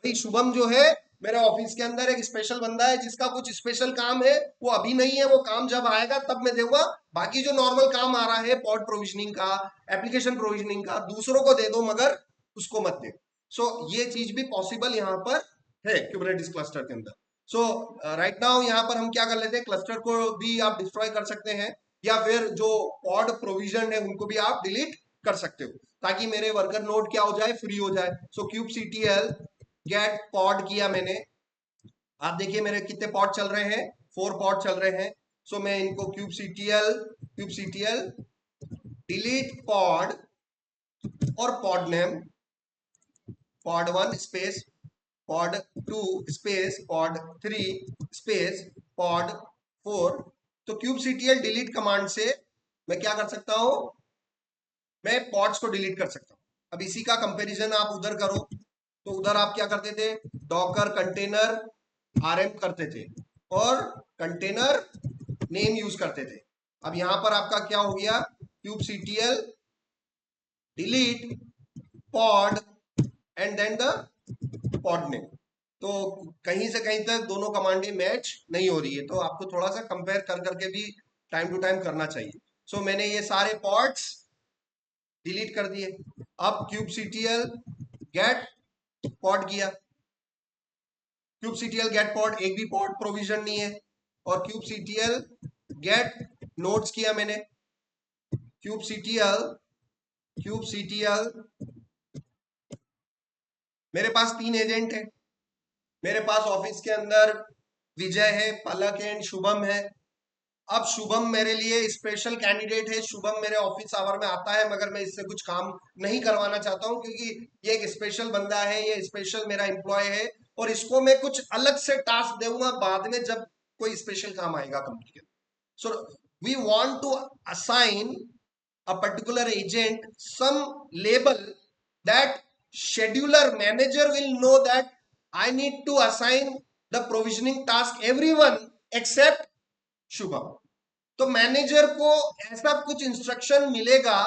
भाई शुभम जो है मेरे ऑफिस के अंदर एक स्पेशल बंदा है जिसका कुछ स्पेशल काम है, वो अभी नहीं है, वो काम जब आएगा तब मैं दूंगा। बाकी जो नॉर्मल काम आ रहा है पॉड प्रोविजनिंग का, एप्लीकेशन प्रोविजनिंग का, दूसरों को दे दो मगर उसको मत दे। सो ये चीज भी पॉसिबल यहाँ पर है क्यूबरनेटिस क्लस्टर के अंदर। सो राइट नाउ यहाँ पर हम क्या कर लेते हैं, क्लस्टर को भी आप डिस्ट्रॉय कर सकते हैं या फिर जो पॉड प्रोविजन है उनको भी आप डिलीट कर सकते हो ताकि मेरे वर्कर नोड क्या हो जाए, फ्री हो जाए। सो kubectl गेट पॉड किया मैंने, आप देखिए मेरे कितने पॉड चल रहे हैं, 4 पॉड चल रहे हैं। सो मैं इनको kubectl डिलीट पॉड और pod name pod 1 space pod 2 space pod 3 space pod 4। तो kubectl डिलीट कमांड से मैं क्या कर सकता हूं, मैं पॉड्स को डिलीट कर सकता हूं। अब इसी का कंपैरिजन आप उधर करो, तो उधर आप क्या करते थे, डॉकर कंटेनर rm करते थे और कंटेनर नेम यूज करते थे। अब यहां पर आपका क्या हो गया, kubectl delete pod and then the pod name. तो कहीं से कहीं तक दोनों कमांडें मैच नहीं हो रही है, तो आपको थोड़ा सा कंपेयर कर करके भी टाइम टू टाइम करना चाहिए। सो मैंने ये सारे पॉड्स डिलीट कर दिए। अब kubectl गेट पॉड किया, kubectl गेट पॉड, एक भी पॉड प्रोविजन नहीं है। और kubectl गेट नोड्स किया मैंने, kubectl मेरे पास 3 एजेंट है, मेरे पास ऑफिस के अंदर विजय है, पलक है एंड शुभम है। अब शुभम मेरे लिए स्पेशल कैंडिडेट है, शुभम मेरे ऑफिस आवर में आता है मगर मैं इससे कुछ काम नहीं करवाना चाहता हूं क्योंकि ये एक स्पेशल बंदा है, ये स्पेशल मेरा एम्प्लॉय है और इसको मैं कुछ अलग से टास्क दूंगा बाद में जब कोई स्पेशल काम आएगा कंपनी के। So we want to assign a particular agent some label that scheduler manager will know that I need to assign the provisioning task everyone except Shubham. तो मैनेजर को ऐसा कुछ इंस्ट्रक्शन मिलेगा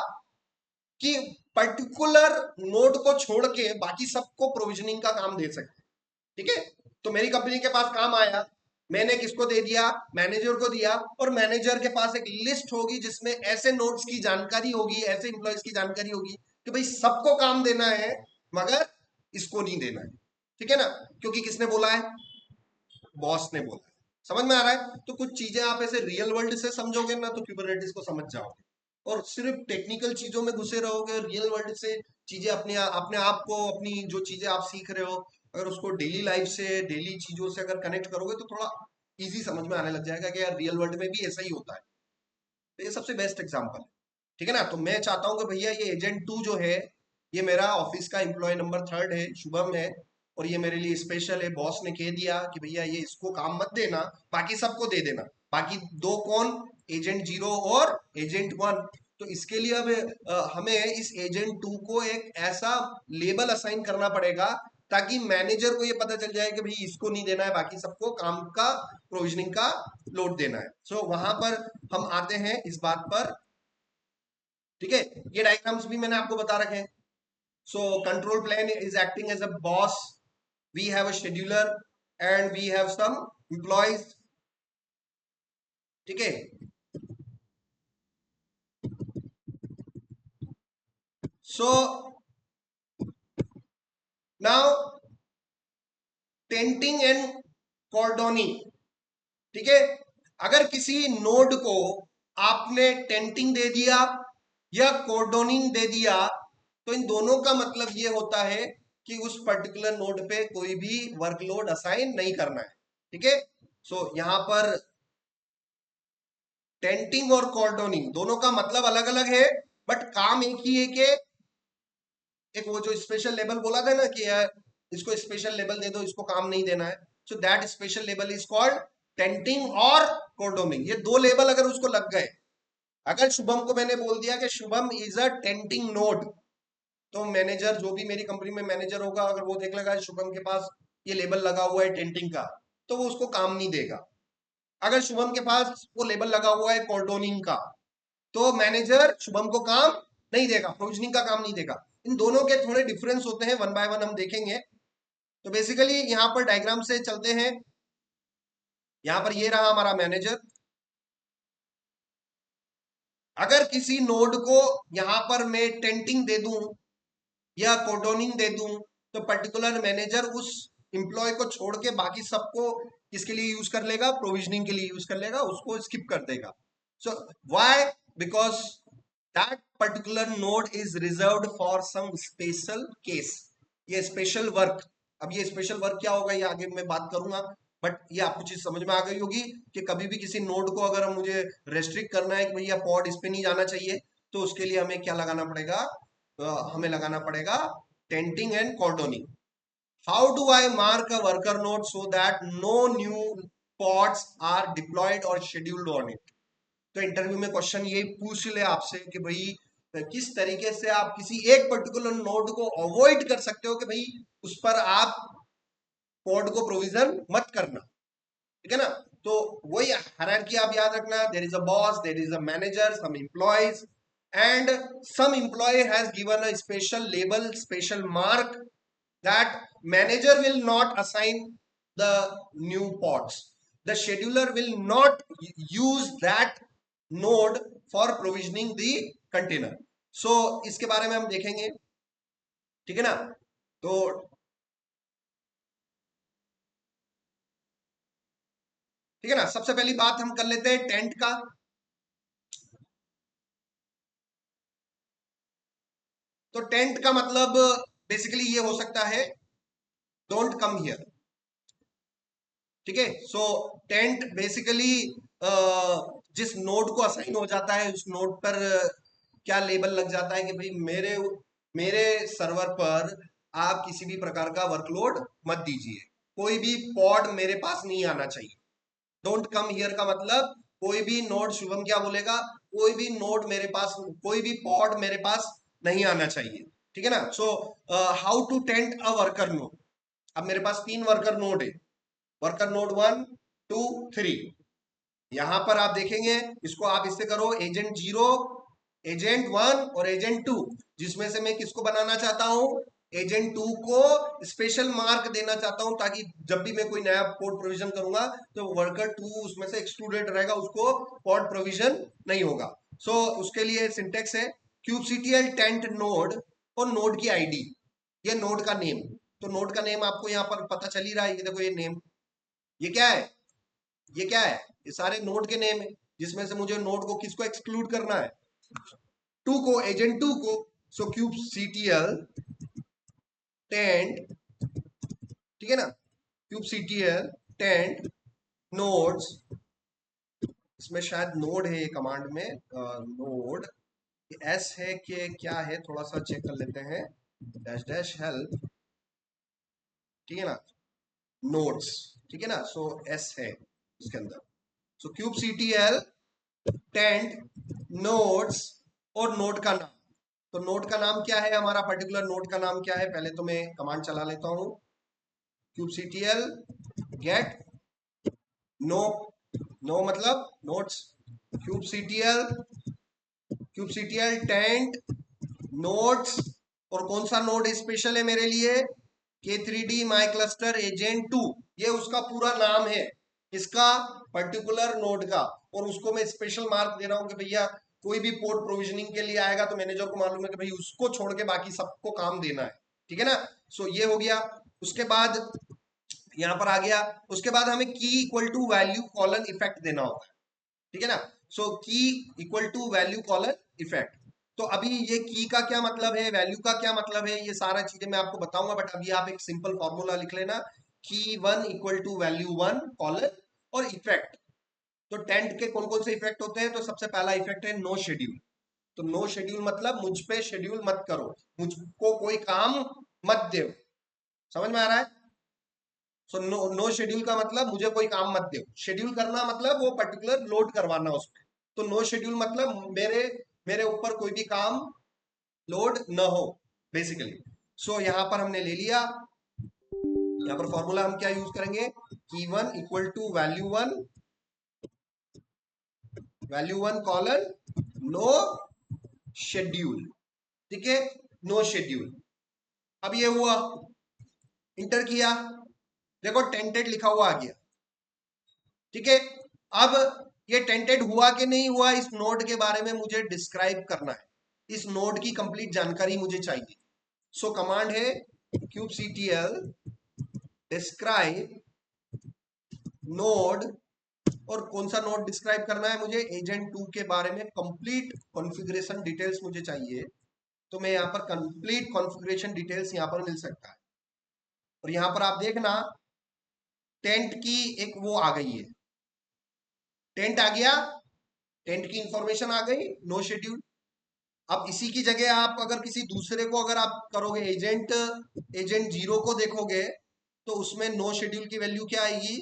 कि पर्टिकुलर नोड को छोड़ के बाकी सबको प्रोविजनिंग का काम दे सकते, ठीक है। तो मेरी कंपनी के पास काम आया, मैंने किसको दे दिया, मैनेजर को दिया, और मैनेजर के पास एक लिस्ट होगी जिसमें ऐसे नोट्स की जानकारी होगी, ऐसे इंप्लॉइज की जानकारी होगी कि भाई सबको काम देना है मगर इसको नहीं देना है, ठीक है ना, क्योंकि किसने बोला है, बॉस ने बोला है। समझ में आ रहा है। तो कुछ चीजें आप ऐसे रियल वर्ल्ड से समझोगे ना तो क्यूबरनेटिस को समझ जाओगे, और सिर्फ टेक्निकल चीजों में घुसे रहोगे, रियल वर्ल्ड से चीजें अपने आप को, अपनी जो चीजें आप सीख रहे हो अगर उसको डेली लाइफ से, डेली चीजों से अगर कनेक्ट करोगे तो थोड़ा इजी समझ में आने लग जाएगा कि यार रियल वर्ल्ड में भी ऐसा ही होता है। तो ये सबसे बेस्ट एग्जाम्पल है, ठीक है ना। तो मैं चाहता हूँ कि भैया ये एजेंट 2 जो है ये मेरा ऑफिस का एम्प्लॉय नंबर 3 है, शुभम है, और ये मेरे लिए स्पेशल है। बॉस ने कह दिया कि भैया ये इसको काम मत देना, बाकी सबको दे देना। बाकी दो कौन, एजेंट 0 और एजेंट 1। तो इसके लिए अब हमें इस एजेंट 2 को एक ऐसा लेबल असाइन करना पड़ेगा ताकि मैनेजर को ये पता चल जाए कि भाई इसको नहीं देना है, बाकी सबको काम का, प्रोविजनिंग का लोड देना है। सो वहां पर हम आते हैं इस बात पर, ठीक है। ये डायग्राम्स भी मैंने आपको बता रखे हैं। So control plane is acting as a boss, we have a scheduler and we have some employees, ठीक है। So now tainting and cordoning, ठीक है। अगर किसी नोड को आपने टेंटिंग दे दिया या कॉर्डोनिंग दे दिया तो इन दोनों का मतलब ये होता है कि उस पर्टिकुलर नोड पे कोई भी वर्कलोड असाइन नहीं करना है, ठीक है। सो यहां पर टेंटिंग और कॉर्डोनिंग दोनों का मतलब अलग अलग है बट काम एक ही है कि एक वो जो स्पेशल लेबल बोला था ना कि यार इसको स्पेशल लेबल दे दो, इसको काम नहीं देना है। So that special label is called tainting और कॉर्डोनिंग। ये दो लेबल अगर उसको लग गए, अगर शुभम को मैंने बोल दिया कि Shubham is a tainting node, तो मैनेजर जो भी मेरी कंपनी में मैनेजर होगा अगर वो देख लेगा शुभम के पास ये लेबल लगा हुआ है टेंटिंग का, तो वो उसको काम नहीं देगा। अगर शुभम के पास वो लेबल लगा हुआ है कॉर्डोनिंग का, तो मैनेजर शुभम को काम नहीं देगा, प्रोविजनिंग का काम नहीं देगा। इन दोनों के थोड़े डिफरेंस होते हैं, वन बाय वन हम देखेंगे। तो बेसिकली यहाँ पर डायग्राम से चलते हैं। यहाँ पर ये रहा हमारा मैनेजर। अगर किसी नोड को यहाँ पर मैं टेंटिंग दे दूं या कोडोनिंग दे दूं, तो पर्टिकुलर मैनेजर उस एम्प्लॉय को छोड़ के बाकी सबको किसके लिए यूज कर लेगा, प्रोविजनिंग के लिए यूज कर लेगा, उसको स्किप कर देगा। So why? Because that particular node is reserved for some special case, ये स्पेशल वर्क। अब ये स्पेशल वर्क क्या होगा ये आगे मैं बात करूंगा, बट ये आपको चीज समझ में आ गई होगी कि कभी भी किसी नोड को अगर मुझे रेस्ट्रिक्ट करना है कि भैया पॉड इस पे नहीं जाना चाहिए, तो उसके लिए हमें क्या लगाना पड़ेगा, हमें लगाना पड़ेगा tainting and cordoning. How do I mark a worker node so that no new pods are deployed or scheduled on it? तो इंटरव्यू में क्वेश्चन ये पूछ ले आपसे कि भाई किस तरीके से आप किसी एक पर्टिकुलर नोड को अवॉइड कर सकते हो कि भाई उस पर आप पॉड को प्रोविजन मत करना, ठीक है ना। तो वही हायरार्की आप याद रखना, there is a boss, there is a manager, some employees, and some employee has given a special label, special mark that manager will not assign the new pods. The scheduler will not use that node for provisioning the container. So इसके बारे में हम देखेंगे, ठीक है ना। तो ठीक है ना, सबसे पहली बात हम कर लेते हैं टेंट का। तो टेंट का मतलब बेसिकली ये हो सकता है डोंट कम हियर, ठीक है। सो टेंट बेसिकली जिस नोड को असाइन हो जाता है उस नोड पर क्या लेबल लग जाता है कि भाई मेरे मेरे सर्वर पर आप किसी भी प्रकार का वर्कलोड मत दीजिए, कोई भी पॉड मेरे पास नहीं आना चाहिए। डोंट कम हियर का मतलब कोई भी नोड, शुभम क्या बोलेगा, कोई भी नोड मेरे पास, कोई भी पॉड मेरे पास नहीं आना चाहिए, ठीक है ना। So how to taint a worker node. अब मेरे पास 3 वर्कर नोड है, वर्कर नोड 1 2 3। यहां पर आप देखेंगे, इसको आप इससे करो एजेंट 0, एजेंट 1 और एजेंट 2, जिसमें से मैं किसको बनाना चाहता हूं, एजेंट 2 को स्पेशल मार्क देना चाहता हूं, ताकि जब भी मैं कोई नया पोर्ट प्रोविजन करूंगा तो वर्कर 2 उसमें से एक्सक्लूडेड रहेगा, उसको पोर्ट प्रोविजन नहीं होगा। सो उसके लिए सिंटेक्स है kubectl टेंट नोड और नोड की आईडी, ये नोड का नेम। तो नोड का नेम आपको यहाँ पर पता चल ही रहा है, ये देखो ये नेम, ये क्या है, ये क्या है, ये सारे नोड के नेम है, जिसमें से मुझे नोड को किसको एक्सक्लूड करना है, 2 को, एजेंट 2 को। सो kubectl टेंट, ठीक है ना, kubectl टेंट नोड्स, इसमें शायद नोड है ये कमांड में, नोड एस है कि क्या है, थोड़ा सा चेक कर लेते हैं, डैश डैश हेल्प, ठीक है ना, नोड्स, ठीक है ना। सो एस है इसके अंदर। सो kubectl टेंट नोड्स और नोड का नाम। तो नोड का नाम क्या है, हमारा पर्टिकुलर नोड का नाम क्या है, पहले तो मैं कमांड चला लेता हूं, kubectl गेट नो, नो मतलब nodes, kubectl kubectl tent nodes, और कौन सा नोड स्पेशल है मेरे लिए, K3D माई क्लस्टर एजेंट 2, ये उसका पूरा नाम है, इसका पर्टिकुलर नोड का, और उसको मैं स्पेशल मार्क दे रहा हूं कि भैया कोई भी पोर्ट प्रोविजनिंग के लिए आएगा तो मैनेजर को मालूम है कि भाई उसको छोड़ के बाकी सबको काम देना है, ठीक है ना। सो ये हो गया। उसके बाद यहां पर आ गया, उसके बाद हमें key equal to value colon effect देना होगा, ठीक है ना। So key equal to value colon effect. तो अभी ये की का क्या मतलब है, वैल्यू का क्या मतलब है, ये सारा चीजें मैं आपको बताऊंगा, बट अभी आप एक सिंपल फॉर्मूला लिख लेना, की 1 इक्वल टू वैल्यू 1 कॉलन और इफेक्ट। तो टेंट के कौन कौन से इफेक्ट होते हैं, तो सबसे पहला इफेक्ट है नो शेड्यूल। तो नो शेड्यूल मतलब मुझ पे शेड्यूल मत करो, मुझको कोई काम मत दो, समझ में आ रहा है। सो नो, नो शेड्यूल का मतलब मुझे कोई काम मत दो, शेड्यूल करना मतलब वो पर्टिकुलर लोड करवाना उसमें। तो नो शेड्यूल मतलब मेरे मेरे ऊपर कोई भी काम लोड न हो बेसिकली। सो यहां पर हमने ले लिया, यहां पर फॉर्मूला हम क्या यूज करेंगे, key 1 equal to value 1 colon no schedule, ठीक है। No schedule. अब ये हुआ, इंटर किया, देखो टेंटेड लिखा हुआ आ गया। ठीक है, अब ये टेंटेड हुआ कि नहीं हुआ, इस नोड के बारे में मुझे डिस्क्राइब करना है, इस नोड की कंप्लीट जानकारी मुझे चाहिए। सो कमांड है kubectl डिस्क्राइब नोड, और कौन सा नोड डिस्क्राइब करना है मुझे, एजेंट 2 के बारे में कंप्लीट कॉन्फ़िगरेशन डिटेल्स मुझे चाहिए। तो मैं यहाँ पर कंप्लीट कॉन्फ़िगरेशन डिटेल्स यहाँ पर मिल सकता है। और यहाँ पर आप देखना टेंट की एक वो आ गई है, टेंट आ गया, टेंट की इंफॉर्मेशन आ गई, नो शेड्यूल। अब इसी की जगह आप अगर किसी दूसरे को अगर आप करोगे, एजेंट 0 को देखोगे तो उसमें नो शेड्यूल की वैल्यू क्या आएगी,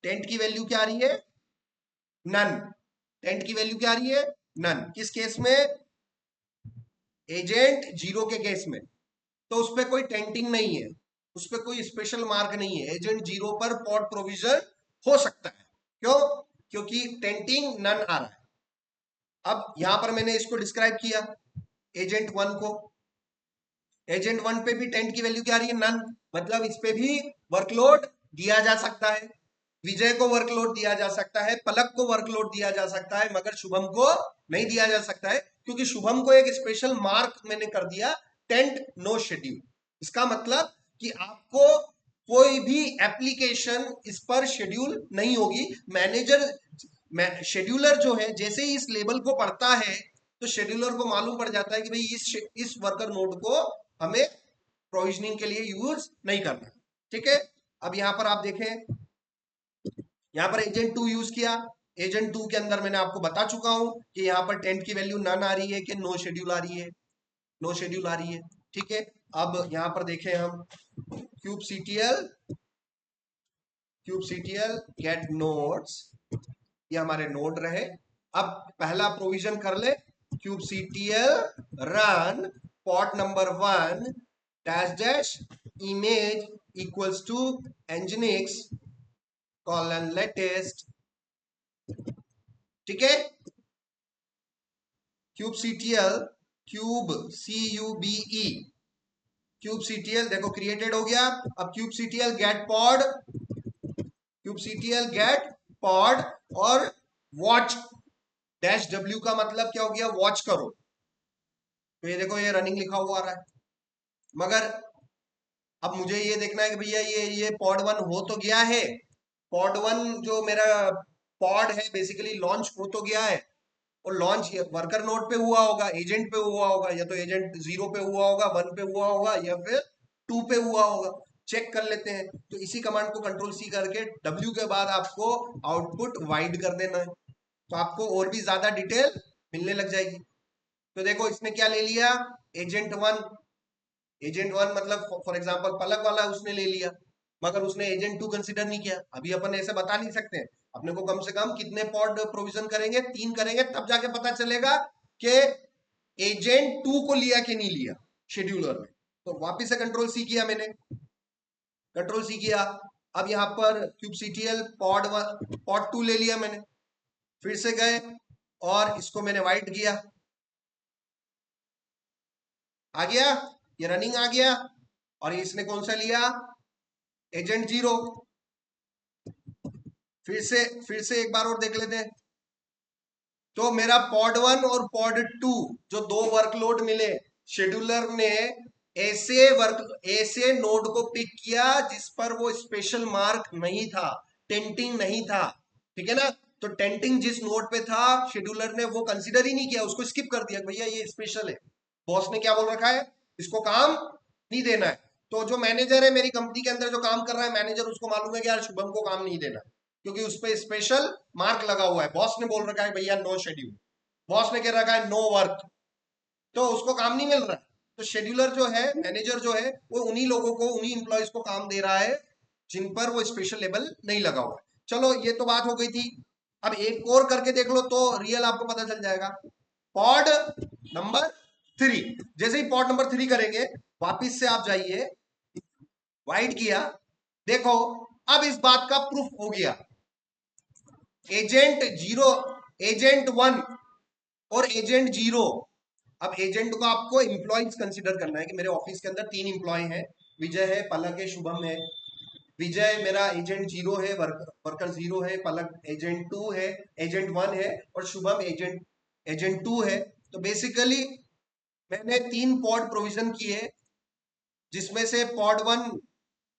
टेंट की वैल्यू क्या आ रही है, नन। टेंट की वैल्यू क्या आ रही है, नन। किस केस में, एजेंट 0 के केस में। तो उस पर कोई टेंटिंग नहीं है, उस पर कोई स्पेशल मार्क नहीं है, एजेंट 0 पर पॉड प्रोविजन हो सकता है। क्यों, क्योंकि टेंटिंग नन आ रहा है। अब यहां पर मैंने इसको डिस्क्राइब किया, एजेंट 1 को, एजेंट 1 पे भी टेंट की वैल्यू क्या आ रही है, नन। मतलब इस पे भी वर्कलोड दिया जा सकता है, विजय को वर्कलोड दिया जा सकता है, पलक को वर्कलोड दिया जा सकता है, मगर शुभम को नहीं दिया जा सकता है, क्योंकि शुभम को एक स्पेशल मार्क मैंने कर दिया, टेंट नो शेड्यूल। इसका मतलब कि आपको कोई भी एप्लीकेशन इस पर शेड्यूल नहीं होगी। मैनेजर शेड्यूलर जो है जैसे ही इस लेबल को पढ़ता है तो शेड्यूलर को मालूम पड़ जाता है कि भाई इस वर्कर नोड को हमें प्रोविजनिंग के लिए यूज नहीं करना। ठीक है, अब यहां पर आप देखें, यहां पर एजेंट 2 यूज किया, एजेंट 2 के अंदर मैंने आपको बता चुका हूं कि यहां पर टेंट की वैल्यू नन आ रही है कि नो शेड्यूल आ रही है, नो शेड्यूल आ रही है। ठीक है, अब यहां पर देखें हम kubectl गेट नोड्स, ये हमारे नोड रहे। अब पहला प्रोविजन कर ले, kubectl run pod number 1 dash dash image equals to nginx colon latest. ठीक है, kubectl kubectl देखो क्रिएटेड हो गया। अब kubectl गेट पॉड और वॉच डैश w का मतलब क्या हो गया, वॉच करो। तो ये देखो ये रनिंग लिखा हुआ आ रहा है, मगर अब मुझे ये देखना है कि भैया ये पॉड 1 हो तो गया है, पॉड 1 जो मेरा पॉड है बेसिकली लॉन्च हो तो गया है, और लॉन्च वर्कर नोड पे हुआ होगा, एजेंट पे हुआ होगा, या तो एजेंट 0 पे हुआ होगा, 1 पे हुआ होगा, या फिर 2 पे हुआ होगा। चेक कर लेते हैं। तो इसी कमांड को कंट्रोल सी करके W के बाद आपको आउटपुट वाइड कर देना है, तो आपको और भी ज्यादा डिटेल मिलने लग जाएगी। तो देखो इसने क्या ले लिया, एजेंट 1, एजेंट 1 मतलब फॉर एग्जांपल पलक वाला उसने ले लिया, मगर उसने एजेंट 2 कंसीडर नहीं किया। अभी अपन ऐसे बता नहीं सकते, अपने को कम से कम कितने पॉड प्रोविजन करेंगे, 3 करेंगे, तब जाके पता चलेगा कि एजेंट 2 को लिया कि नहीं लिया शेड्यूलर में। तो वापिस से कंट्रोल सी किया मैंने, कंट्रोल सी किया। अब यहां पर kubectl पॉड 2 ले लिया मैंने, फिर से गए और इसको मैंने वाइट किया, आ गया, ये रनिंग आ गया। और इसने कौन सा लिया, एजेंट 0। फिर से एक बार और देख लेते हैं। तो मेरा पॉड 1 और पॉड 2 जो 2 वर्कलोड मिले, शेड्यूलर ने ऐसे नोड को पिक किया जिस पर वो स्पेशल मार्क नहीं था, टेंटिंग नहीं था। ठीक है ना, तो टेंटिंग जिस नोड पे था शेड्यूलर ने वो कंसीडर ही नहीं किया, उसको स्किप कर दिया, भैया ये स्पेशल है, बॉस ने क्या बोल रखा है, इसको काम नहीं देना है। तो जो मैनेजर है मेरी कंपनी के अंदर जो काम कर रहा है मैनेजर, उसको मालूम है कि यार शुभम को काम नहीं देना, क्योंकि उस पर स्पेशल मार्क लगा हुआ है, बॉस ने बोल रखा है भैया नो शेड्यूल, बॉस ने कह रखा है नो वर्क, तो उसको काम नहीं मिल रहा है। तो शेड्यूलर जो है, मैनेजर जो है, वो उन्हीं लोगों को, उन्हीं इंप्लॉइज को काम दे रहा है जिन पर वो स्पेशल लेबल नहीं लगा हुआ है। चलो ये तो बात हो गई थी। अब एक और करके देख लो तो रियल आपको पता चल जाएगा। पॉड नंबर 3, जैसे ही पॉड नंबर 3 करेंगे वापिस से आप जाइए, वाइट किया, देखो अब इस बात का प्रूफ हो गया, एजेंट 0, एजेंट 1 और एजेंट 0 अब एजेंट को आपको एम्प्लॉयज कंसिडर करना है कि मेरे ऑफिस के अंदर 3 एम्प्लॉय हैं, विजय है, पलक है, शुभम है। विजय मेरा एजेंट 0 है, वर्कर 0 है, पलक एजेंट 2 है, एजेंट 1 है, और शुभम एजेंट एजेंट 2 है। तो बेसिकली मैंने 3 पॉड प्रोविजन किए, जिसमें से पॉड 1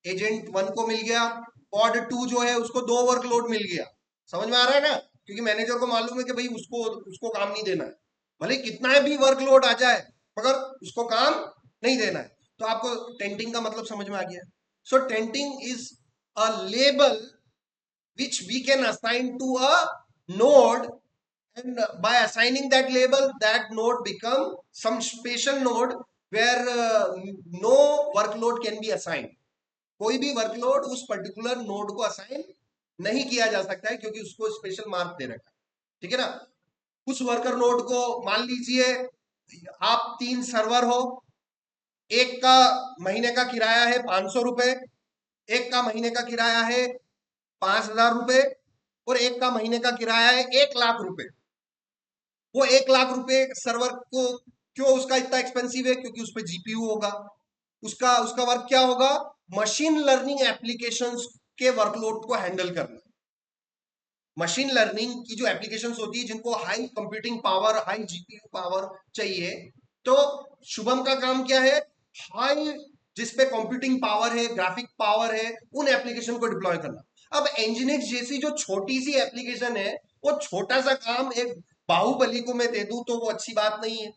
एजेंट 1 को मिल गया, पॉड 2 जो है उसको 2 वर्कलोड मिल गया। समझ में आ रहा है ना? क्योंकि मैनेजर को मालूम है कि भाई उसको उसको काम नहीं देना है, भले कितना भी वर्कलोड आ जाए, मगर उसको काम नहीं देना है। तो आपको टेंटिंग का मतलब समझ में आ गया। So tainting is a label which we can assign to a node, and by assigning that label, that node become some special node where no workload can be assigned. कोई भी वर्कलोड उस particular node को assign नहीं किया जा सकता है, क्योंकि उसको स्पेशल मार्क दे रखा है। ठीक है ना? उस वर्कर नोड को मान लीजिए आप 3 सर्वर हो, एक का महीने का किराया है 500 रुपए, एक का महीने का किराया है 5,000 रुपए, और एक का महीने का किराया है 1,00,000 रुपए। वो 1,00,000 रुपए सर्वर को क्यों उसका इतना एक्सपेंसिव है? क्योंकि उस पर जीपीयू होगा। उसका उसका वर्क क्या होगा? मशीन लर्निंग एप्लीकेशंस के वर्कलोड को हैंडल करना। मशीन लर्निंग की जो एप्लीकेशंस होती है, जिनको high computing power, high GPU power चाहिए, तो शुभम का काम क्या है? हाई, जिसपे कंप्यूटिंग पावर है, ग्राफिक पावर है, उन एप्लीकेशन को डिप्लॉय करना। अब एनजीनिक्स जैसी जो छोटी सी एप्लीकेशन है, वो छोटा सा काम एक बाहुबली को मैं दे दूं तो वो अच्छी बात नहीं है।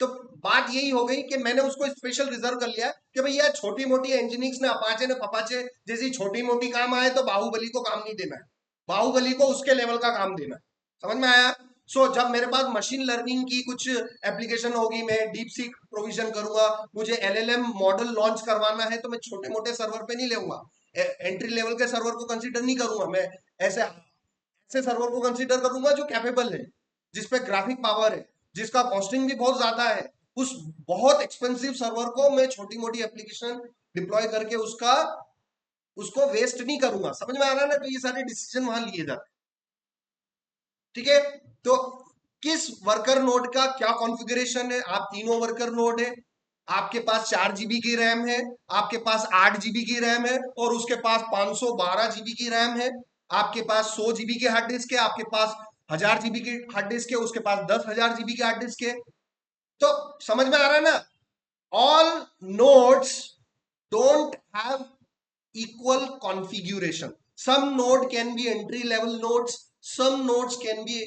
तो बात यही हो गई कि मैंने उसको स्पेशल रिजर्व कर लिया कि भैया छोटी मोटी इंजीनियर्स ने, अपाचे ने, पपाचे जैसी छोटी मोटी काम आए तो बाहुबली को काम नहीं देना है, बाहुबली को उसके लेवल का काम देना है। समझ में आया? जब मेरे पास मशीन लर्निंग की कुछ एप्लीकेशन होगी, मैं डीप सीक प्रोविजन करूंगा, मुझे एलएलएम मॉडल लॉन्च करवाना है, तो मैं छोटे मोटे सर्वर पे नहीं लेऊंगा, एंट्री लेवल के सर्वर को कंसीडर नहीं करूंगा, मैं ऐसे ऐसे सर्वर को कंसीडर करूंगा जो कैपेबल है, जिसपे ग्राफिक पावर है, जिसका कॉस्टिंग भी बहुत ज्यादा है। उस बहुत एक्सपेंसिव सर्वर को मैं छोटी मोटी एप्लीकेशन डिप्लॉय करके उसको वेस्ट नहीं करूंगा। समझ में आ रहा है ना? तो ये सारे डिसीजन वहां लिए जाते हैं। ठीक है? तो किस वर्कर नोड का क्या कॉन्फ़िगरेशन है? आप तीनों वर्कर नोड है, आपके पास 4 GB की रैम है, आपके पास 8 GB की रैम है, और उसके पास 512 GB की रैम है, आपके पास 100 GB की हार्ड डिस्क है, आपके पास 1000 GB की हार्ड डिस्क है, उसके पास 10,000 GB की हार्ड डिस्क है। तो समझ में आ रहा है ना? All nodes don't have equal configuration. Some node can be entry level nodes, some nodes can be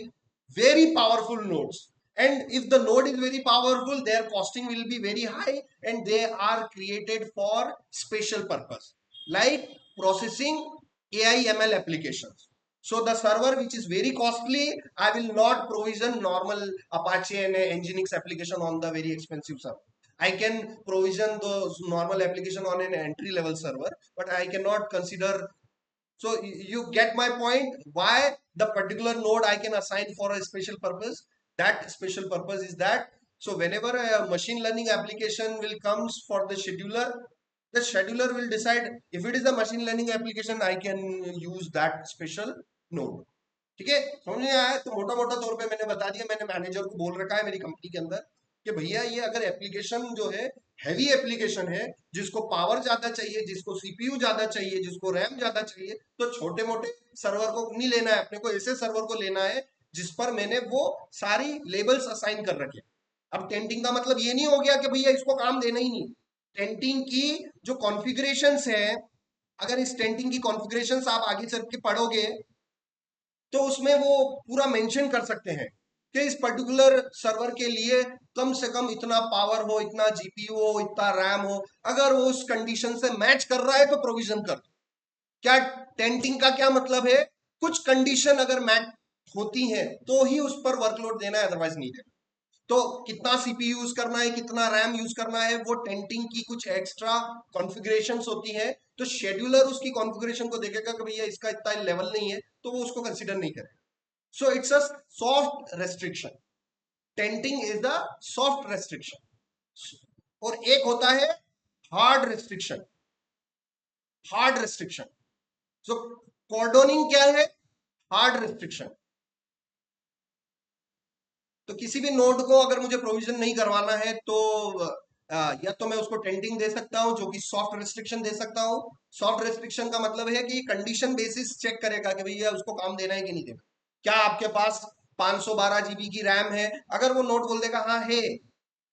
very powerful nodes, and if the node is very powerful, their costing will be very high, and they are created for special purpose like processing AI ML applications. So the server which is very costly, I will not provision normal Apache and Nginx application on the very expensive server. I can provision those normal application on an entry level server, but I cannot consider. So you get my point, why the particular node I can assign for a special purpose. That special purpose is that, so whenever a machine learning application will comes for the scheduler will decide if it is a machine learning application, I can use that special node. ठीक है? समझ में आया? तो मोटा मोटा तौर पे मैंने बता दिया, मैंने मैनेजर को बोल रखा है मेरी कंपनी के अंदर कि भैया ये अगर एप्लीकेशन जो है हैवी एप्लीकेशन है, जिसको पावर ज्यादा चाहिए, जिसको सीपीयू ज्यादा चाहिए, जिसको रैम ज्यादा चाहिए, तो छोटे मोटे सर्वर को नहीं लेना है, अपने को ऐसे सर्वर को लेना है जिस पर मैंने वो सारी लेबल्स असाइन कर रखे। अब टेंटिंग का मतलब ये नहीं हो गया कि भैया इसको काम देना ही नहीं। टेंटिंग की जो कॉन्फ़िगरेशंस है, अगर इस टेंटिंग की कॉन्फ़िगरेशंस आप आगे चल के पढ़ोगे, तो उसमें वो पूरा मेंशन कर सकते हैं कि इस पर्टिकुलर सर्वर के लिए कम से कम इतना पावर हो, इतना जीपीयू हो, इतना रैम हो, अगर वो उस कंडीशन से मैच कर रहा है तो प्रोविजन कर। क्या टेंटिंग का क्या मतलब है? कुछ कंडीशन अगर मैच होती हैं तो ही उस पर वर्कलोड देना है, अदरवाइज नहीं देना। तो कितना सीपीयू यूज करना है, कितना रैम यूज करना है, वो टेंटिंग की कुछ एक्स्ट्रा कॉन्फ़िगरेशंस होती है। तो शेड्यूलर उसकी कॉन्फ़िगरेशन को देखेगा कि भैया इसका इतना लेवल नहीं है, तो वो उसको कंसीडर नहीं करेगा। So it's a soft restriction. Tenting is the soft restriction. और एक होता है hard restriction. Hard restriction. So कॉर्डोनिंग क्या है? Hard restriction. तो किसी भी नोड को अगर मुझे प्रोविजन नहीं करवाना है तो या तो मैं उसको टेंटिंग दे सकता हूं, जो कि सॉफ्ट रिस्ट्रिक्शन दे सकता हूं। सॉफ्ट रिस्ट्रिक्शन का मतलब है कि कंडीशन बेसिस चेक करेगा कि भैया उसको काम देना है कि नहीं देना। क्या आपके पास 512 जीबी की रैम है, अगर वो नोट बोल देगा हाँ है,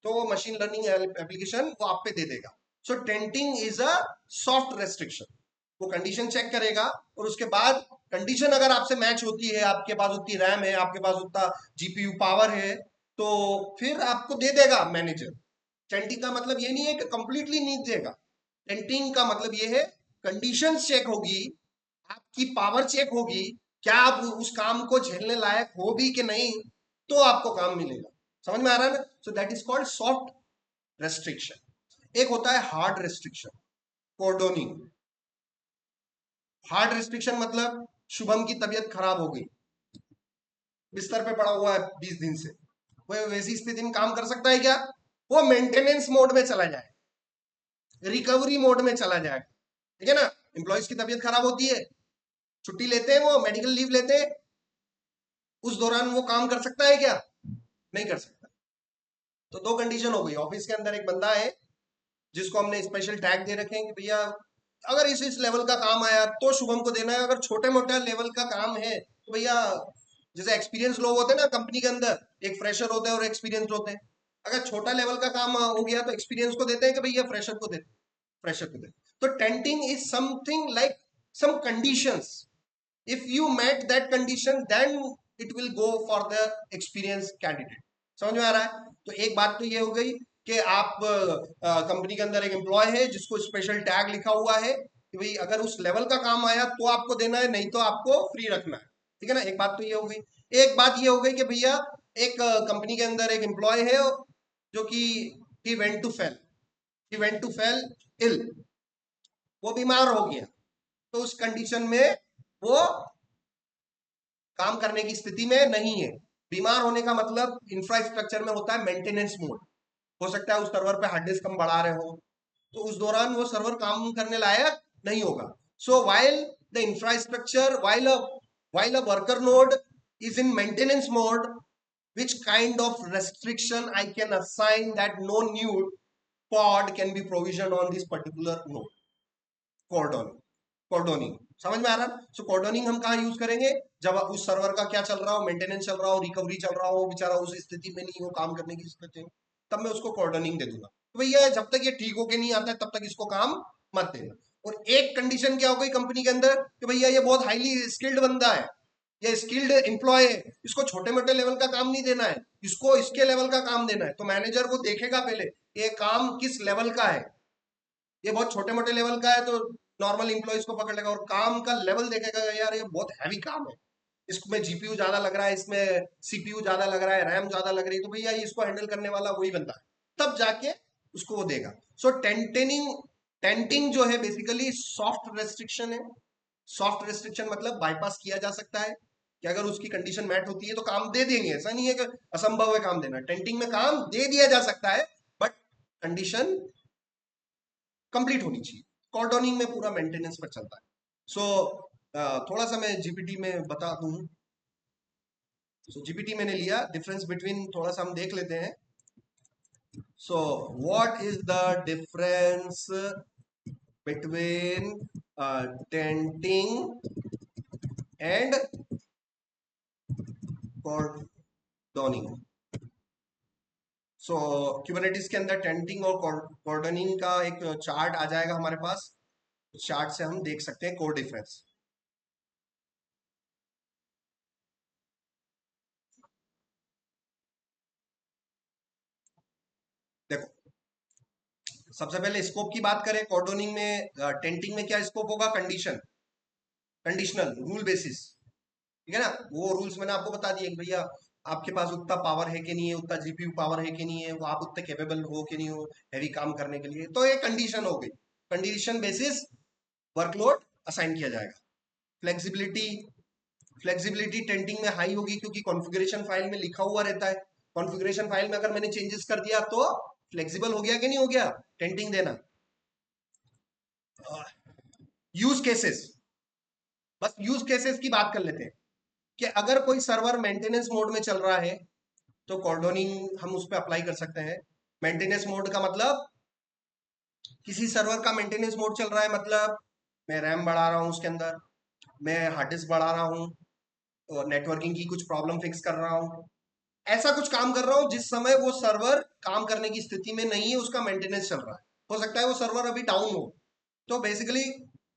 तो वो मशीन लर्निंग एप्लीकेशन वो आप पे दे देगा। So tainting is a soft restriction. वो कंडीशन चेक करेगा और उसके बाद कंडीशन अगर आपसे मैच होती है, आपके पास उतनी रैम है, आपके पास उतना जीपीयू पावर है, तो फिर आपको दे देगा मैनेजर। टेंटिंग का मतलब ये नहीं है कि कंप्लीटली नहीं देगा। टेंटिंग का मतलब ये है कंडीशन चेक होगी, आपकी पावर चेक होगी, क्या आप उस काम को झेलने लायक हो भी कि नहीं, तो आपको काम मिलेगा। समझ में आ रहा है ना? सो that is called soft restriction. एक होता है हार्ड रेस्ट्रिक्शन, कोर्डोनिंग। हार्ड रिस्ट्रिक्शन मतलब शुभम की तबीयत खराब हो गई, बिस्तर पे पड़ा हुआ है 20 दिन से, वह वैसी स्थिति में काम कर सकता है क्या? वो मेंटेनेंस मोड में चला जाए, रिकवरी मोड में चला जाए। ठीक है ना? एम्प्लॉयज की तबीयत खराब होती है, छुट्टी लेते हैं, वो मेडिकल लीव लेते हैं, उस दौरान वो काम कर सकता है क्या? नहीं कर सकता। तो दो कंडीशन हो गई। ऑफिस के अंदर एक बंदा है जिसको हमने स्पेशल टैग दे रखे हैं कि भैया अगर इस लेवल का काम आया तो शुभम को देना है, अगर छोटे मोटे लेवल का काम है तो भैया, जैसे एक्सपीरियंस लोग होते हैं ना कंपनी के अंदर, एक फ्रेशर होते हैं और एक्सपीरियंस होते हैं। अगर छोटा लेवल का काम हो गया तो एक्सपीरियंस को देते हैं कि भैया फ्रेशर को देते। तो tainting is something like some conditions, if you met that condition then it will go for the experienced candidate। समझ में आ रहा है? तो एक बात तो ये हो गई कि आप कंपनी के अंदर एक एम्प्लॉय है जिसको स्पेशल टैग लिखा हुआ है कि भाई अगर उस लेवल का काम आया तो आपको देना है, नहीं तो आपको फ्री रखना है। ठीक है ना? एक बात तो ये हो गई। एक बात ये हो गई कि भैया एक कंपनी के अंदर एक एम्प्लॉय है जो कि he went to fail, he went to fail ill, वो बीमार हो गया। तो उस कंडीशन में वो काम करने की स्थिति में नहीं है। बीमार होने का मतलब इंफ्रास्ट्रक्चर में होता है मेंटेनेंस मोड। हो सकता है उस सर्वर पे हार्ड डिस्क हम बढ़ा रहे हो, तो उस दौरान वो सर्वर काम करने लायक नहीं होगा। So while the infrastructure, while a worker node is in maintenance mode, which kind of restriction I can assign that no new pod can be provisioned on this particular node? Cordon, कॉर्डोनिंग। समझ में आ रहा है? सो कॉर्डोनिंग हम कहाँ use करेंगे? जब उस server का क्या चल रहा हो, मेंटेनेंस चल रहा हो, रिकवरी चल रहा हो, बेचारा उस स्थिति में नहीं हो काम करने की स्थिति में, तब मैं उसको कॉर्डोनिंग दे दूंगा। तो भैया जब तक ये ठीक होके नहीं आता है तब तक इसको काम मत देना। और एक कंडीशन क्या हो गई कंपनी के अंदर कि भैया ये बहुत हाईली स्किल्ड बंदा है, ये स्किल्ड एम्प्लॉय है, इसको छोटे मोटे लेवल का काम नहीं देना है, इसको इसके लेवल का काम देना है। तो मैनेजर वो देखेगा पहले ये काम किस लेवल का है। ये बहुत छोटे मोटे लेवल का है तो नॉर्मल इंप्लॉइज को पकड़ लेगा, और काम का लेवल देखेगा यार ये बहुत हैवी काम है, इसमें जीपीयू ज्यादा लग रहा है, इसमें सीपीयू ज्यादा लग रहा है, रैम ज्यादा लग रही है, तो भैया इसको हैंडल करने वाला वही बंदा है, तब जाके उसको वो देगा। सो टेंटिंग जो है बेसिकली सॉफ्ट रेस्ट्रिक्शन है। सॉफ्ट रेस्ट्रिक्शन मतलब बाईपास किया जा सकता है कि अगर उसकी कंडीशन मैट होती है तो काम दे देंगे, ऐसा नहीं है कि असंभव है काम देना। टेंटिंग में काम दे दिया जा सकता है बट कंडीशन कंप्लीट होनी चाहिए। कॉर्डोनिंग में पूरा मेंटेनेंस पर चलता है। सो थोड़ा सा मैं जीपीटी में बता दूं। सो जीपीटी मैंने लिया, डिफरेंस बिटवीन थोड़ा सा हम देख लेते हैं। So what is the difference between tainting and cordoning? So Kubernetes के अंदर टेंटिंग और कॉर्डोनिंग का एक चार्ट आ जाएगा हमारे पास। चार्ट से हम देख सकते हैं कोर डिफरेंस। देखो, सबसे पहले स्कोप की बात करें, कॉर्डोनिंग में टेंटिंग में क्या स्कोप होगा? Conditional rule basis. ठीक है ना? वो रूल्स मैंने आपको बता दिए कि भैया आपके पास उतना पावर है कि नहीं है, उतना जीपीयू पावर है कि नहीं है, वो आप उतने कैपेबल हो कि नहीं हो हैवी काम करने के लिए, तो ये कंडीशन हो गई। कंडीशन बेसिस वर्कलोड असाइन किया जाएगा। फ्लेक्सिबिलिटी, फ्लेक्सिबिलिटी टेंटिंग में हाई होगी क्योंकि कॉन्फ़िगरेशन फाइल में लिखा हुआ रहता है। कॉन्फ़िगरेशन फाइल में अगर मैंने चेंजेस कर दिया तो फ्लेक्सिबल हो गया कि नहीं हो गया टेंटिंग देना। यूज केसेस, बस यूज केसेस की बात कर लेते हैं कि अगर कोई सर्वर मेंटेनेंस मोड में चल रहा है तो कॉर्डोनिंग हम उस पर अप्लाई कर सकते हैं। मेंटेनेंस मोड का मतलब किसी सर्वर का मेंटेनेंस मोड चल रहा है, मतलब मैं रैम बढ़ा रहा हूँ उसके अंदर, मैं हार्ड डिस्क बढ़ा रहा हूँ, और नेटवर्किंग की कुछ प्रॉब्लम फिक्स कर रहा हूँ, ऐसा कुछ काम कर रहा हूँ जिस समय वो सर्वर काम करने की स्थिति में नहीं है, उसका मेंटेनेंस चल रहा है, हो सकता है वो सर्वर अभी डाउन हो, तो बेसिकली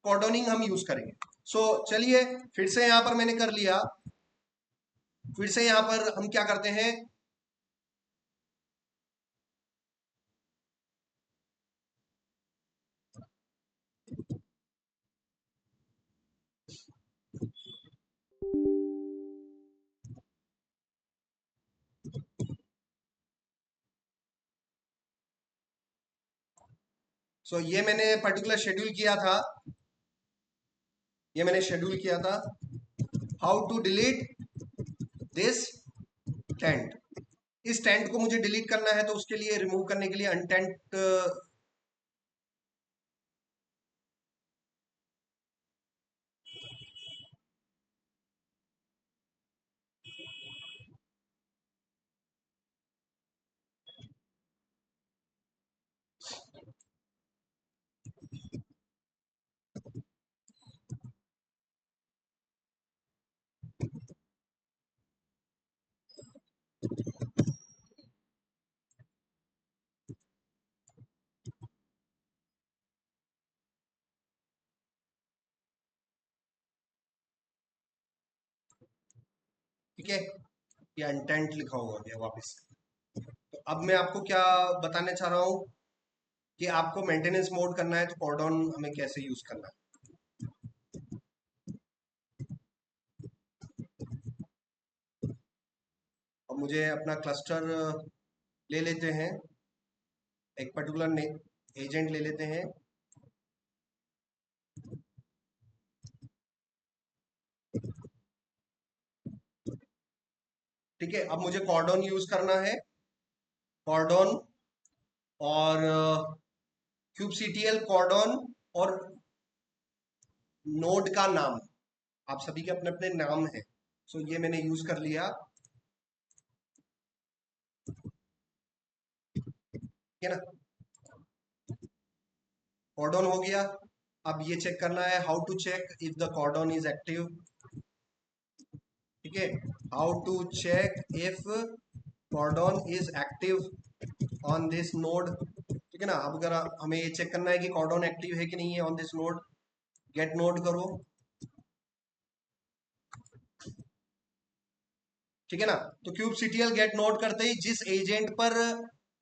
कॉर्डोनिंग हम यूज करेंगे। सो चलिए फिर से यहां पर मैंने कर लिया, फिर से यहां पर हम क्या करते हैं, सो ये मैंने पर्टिकुलर शेड्यूल किया था, ये मैंने शेड्यूल किया था, how to delete this taint. इस टेंट को मुझे डिलीट करना है, तो उसके लिए रिमूव करने के लिए अनटेंट, ठीक है, ये अनटेंट लिखा हुआ है वापस। तो अब मैं आपको क्या बताना चाह रहा हूँ कि आपको मेंटेनेंस मोड करना है तो कॉर्डन हमें कैसे यूज करना है। अब मुझे अपना क्लस्टर ले लेते हैं, एक पर्टिकुलर एजेंट ले लेते हैं। ठीक है, अब मुझे कॉर्डन यूज करना है, कॉर्डन और क्यूबसीटीएल कॉर्डन और नोड का नाम, आप सभी के अपने अपने नाम है। सो ये मैंने यूज कर लिया, ठीक है ना, कॉर्डन हो गया। अब ये चेक करना है, how to check if the cordon is active. ठीक है, how to check if cordon is active on this node. ठीक है ना, अब अगर हमें ये चेक करना है कि कॉर्डन एक्टिव है कि नहीं है on this node, get node करो। ठीक है ना, तो क्यूबसीटीएल गेट नोट करते ही जिस एजेंट पर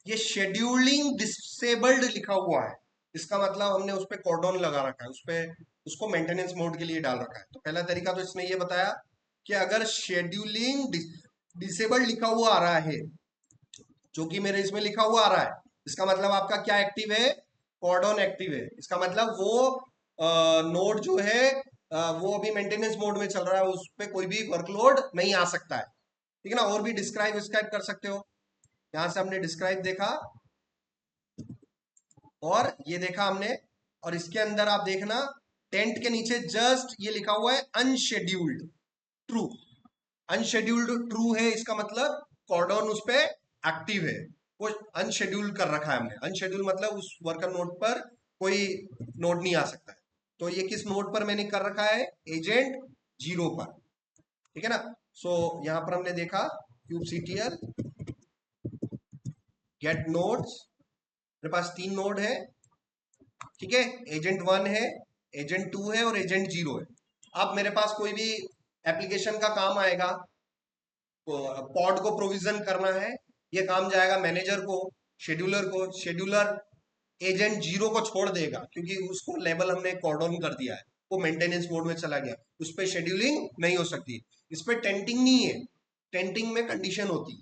ये शेड्यूलिंग डिसेबल्ड लिखा हुआ है, इसका मतलब हमने उस पर कॉर्डन लगा रखा है, उस पे उसको मेंटेनेंस मोड के लिए डाल रखा है। तो पहला तरीका तो इसने ये बताया कि अगर शेड्यूलिंग डिसेबल्ड लिखा हुआ आ रहा है, जो कि मेरे इसमें लिखा हुआ आ रहा है, इसका मतलब आपका क्या एक्टिव है, कॉर्डन एक्टिव है। इसका मतलब वो नोड जो है वो अभी मेंटेनेंस मोड में चल रहा है, उस पर कोई भी वर्कलोड नहीं आ सकता है। ठीक है ना, और भी डिस्क्राइब डिस्क्राइब कर सकते हो, यहां से हमने डिस्क्राइब देखा और ये देखा हमने, और इसके अंदर आप देखना टेंट के नीचे जस्ट ये लिखा हुआ है अनशेड्यूल्ड ट्रू। अनशेड्यूल्ड ट्रू है, इसका मतलब कॉर्डन उस पे एक्टिव है, वो अनशेड्यूल कर रखा है हमने। अनशेड्यूल मतलब उस वर्कर नोड पर कोई नोड नहीं आ सकता है। तो ये किस नोड पर मैंने कर रखा है, एजेंट 0 पर। ठीक है ना, सो यहां पर हमने देखा क्यूबसीटीएल गेट नोड्स, मेरे पास 3 नोड है। ठीक है, एजेंट 1 है, एजेंट 2 है और एजेंट 0 है। अब मेरे पास कोई भी एप्लीकेशन का काम आएगा, पॉड को प्रोविजन करना है, ये काम जाएगा मैनेजर को, शेड्यूलर को। शेड्यूलर एजेंट 0 को छोड़ देगा क्योंकि उसको लेबल हमने कॉर्डन कर दिया है, वो मेंटेनेंस मोड में चला गया, उस पर शेड्यूलिंग नहीं हो सकती। इस पर टेंटिंग नहीं है, टेंटिंग में कंडीशन होती है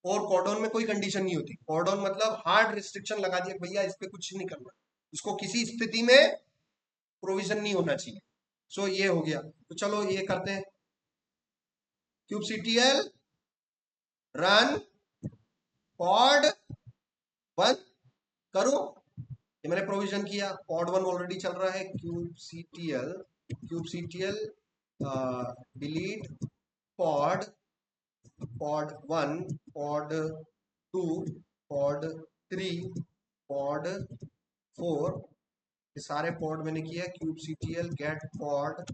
और कॉर्डन में कोई कंडीशन नहीं होती। कॉर्डन मतलब हार्ड रिस्ट्रिक्शन लगा दिया, भैया इस पे कुछ नहीं करना, इसको किसी स्थिति में प्रोविजन नहीं होना चाहिए। सो ये हो गया, तो चलो ये करते हैं, क्यूबसीटीएल रन पॉड 1 करो, ये मैंने प्रोविजन किया, पॉड 1 ऑलरेडी चल रहा है, kubectl delete pod pod 1, pod 2, pod 3, pod 4, ये सारे पॉड मैंने किया। kubectl गेट पॉड,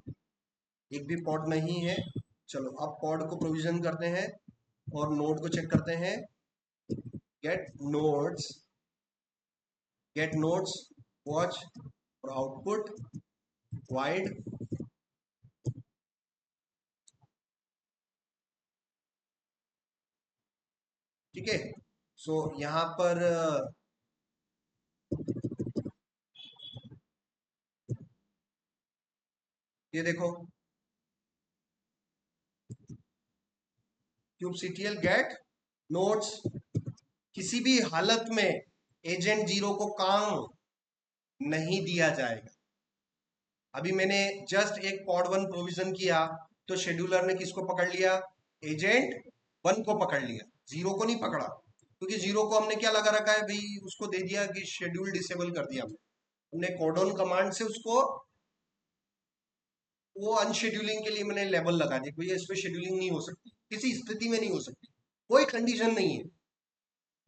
एक भी पॉड नहीं है। चलो अब पॉड को प्रोविजन करते हैं और नोड को चेक करते हैं। Get nodes, get nodes watch और आउटपुट वाइड। ठीक है, सो यहाँ पर ये देखो kubectl गेट नोड्स, किसी भी हालत में एजेंट जीरो को काम नहीं दिया जाएगा। अभी मैंने जस्ट एक पॉड 1 प्रोविजन किया तो शेड्यूलर ने किसको पकड़ लिया? एजेंट 1 को पकड़ लिया, जीरो को नहीं पकड़ा, क्योंकि जीरो को हमने क्या लगा रखा है भाई, उसको दे दिया कि शेड्यूल डिसेबल कर दिया हमने कोडोन कमांड से उसको, वो अनशेड्यूलिंग के लिए मैंने लेबल लगा दिया, भैया इस पे शेड्यूलिंग नहीं हो सकती, किसी स्थिति में नहीं हो सकती, कोई कंडीशन नहीं है,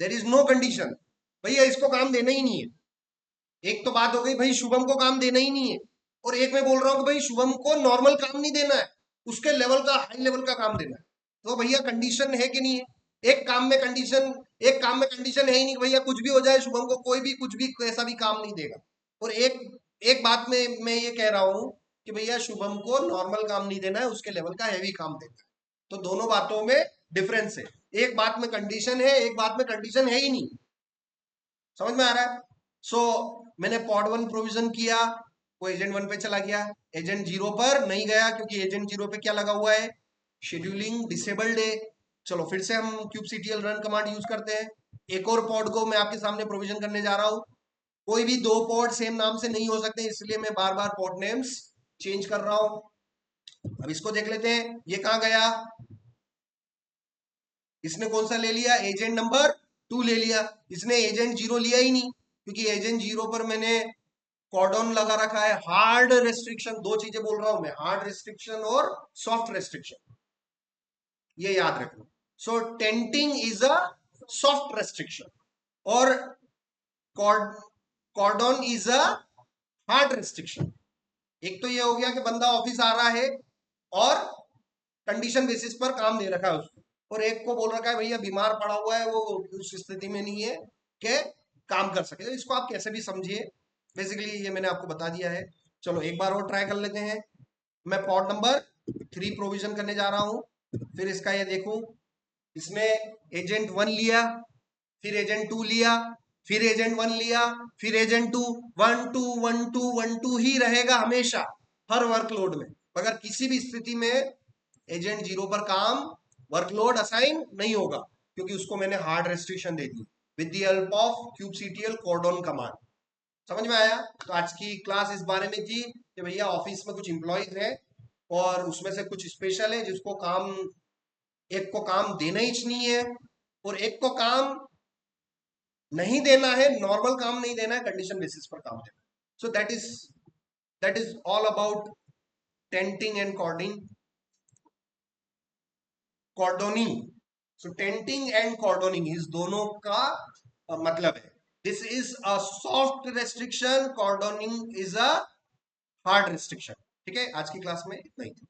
देर इज नो कंडीशन, भैया इसको काम देना ही नहीं है। एक तो बात हो गई भाई शुभम को काम देना ही नहीं है, और एक मैं बोल रहा हूँ कि भाई शुभम को नॉर्मल काम नहीं देना है, उसके लेवल का, हाई लेवल का काम देना है। तो भैया कंडीशन है कि नहीं है? एक काम में कंडीशन, एक काम में कंडीशन है ही नहीं भैया, कुछ भी हो जाए शुभम को कोई भी कुछ भी कैसा भी काम नहीं देगा। और एक एक बात में मैं ये कह रहा हूं कि भैया शुभम को नॉर्मल काम नहीं देना है, उसके लेवल का हैवी काम देना है। तो दोनों बातों में डिफरेंस है, एक बात में कंडीशन है, एक बात में कंडीशन है ही नहीं। समझ में आ रहा है? मैंने पॉड 1 प्रोविजन किया, वो एजेंट 1 पे चला गया, एजेंट 0 पर नहीं गया, क्योंकि एजेंट 0 पे क्या लगा हुआ है? शेड्यूलिंग डिसेबल्ड है। चलो फिर से हम kubectl रन कमांड यूज करते हैं। एक और पॉड को मैं आपके सामने प्रोविजन करने जा रहा हूं। कोई भी दो पॉड सेम नाम से नहीं हो सकते, इसलिए मैं बार बार पॉड नेम्स चेंज कर रहा हूं। अब इसको देख लेते हैं, ये कहां गया? इसने कौन सा ले लिया? एजेंट नंबर 2 ले लिया। इसने एजेंट 0 लिया ही नहीं, क्योंकि एजेंट 0 पर मैंने कॉर्डन लगा रखा है, हार्ड रेस्ट्रिक्शन। दो चीजें बोल रहा हूं मैं, हार्ड रेस्ट्रिक्शन और सॉफ्ट रेस्ट्रिक्शन, ये याद रखना। So tainting is a soft restriction और cordon is a hard restriction. एक तो ये हो गया कि बंदा ऑफिस आ रहा है और कंडीशन बेसिस पर काम दे रखा है उसको, और एक को बोल रखा है भैया बीमार पड़ा हुआ है, वो उस स्थिति में नहीं है कि काम कर सके। तो इसको आप कैसे भी समझिए, बेसिकली ये मैंने आपको बता दिया है। चलो एक बार और ट्राई कर लेते हैं। मैं पॉड नंबर 3 प्रोविजन करने जा रहा हूं, फिर इसका ये देखूं, इसने एजेंट 1 लिया, फिर एजेंट 2 लिया, फिर एजेंट 1 लिया, फिर एजेंट 2, 1 2 1 2 1 2 ही रहेगा हमेशा हर वर्कलोड में, मगर किसी भी स्थिति में एजेंट 0 पर काम वर्कलोड असाइन नहीं होगा, क्योंकि उसको मैंने हार्ड रेस्ट्रिक्शन दे दी with the help of kubectl cordon command. समझ में आया? तो आज की क्लास इस बारे में थी कि भैया ऑफिस में कुछ इंप्लॉइज है और उसमें से कुछ स्पेशल है जिसको काम, एक को काम देना ही नहीं है और एक को काम नहीं देना है, नॉर्मल काम नहीं देना है, कंडीशन बेसिस पर काम देना है। So that is all about tainting and cordoning. So tainting and cordoning इस दोनों का मतलब है, this is a soft restriction, cordoning is a hard restriction. ठीक है, आज की क्लास में इतना ही था।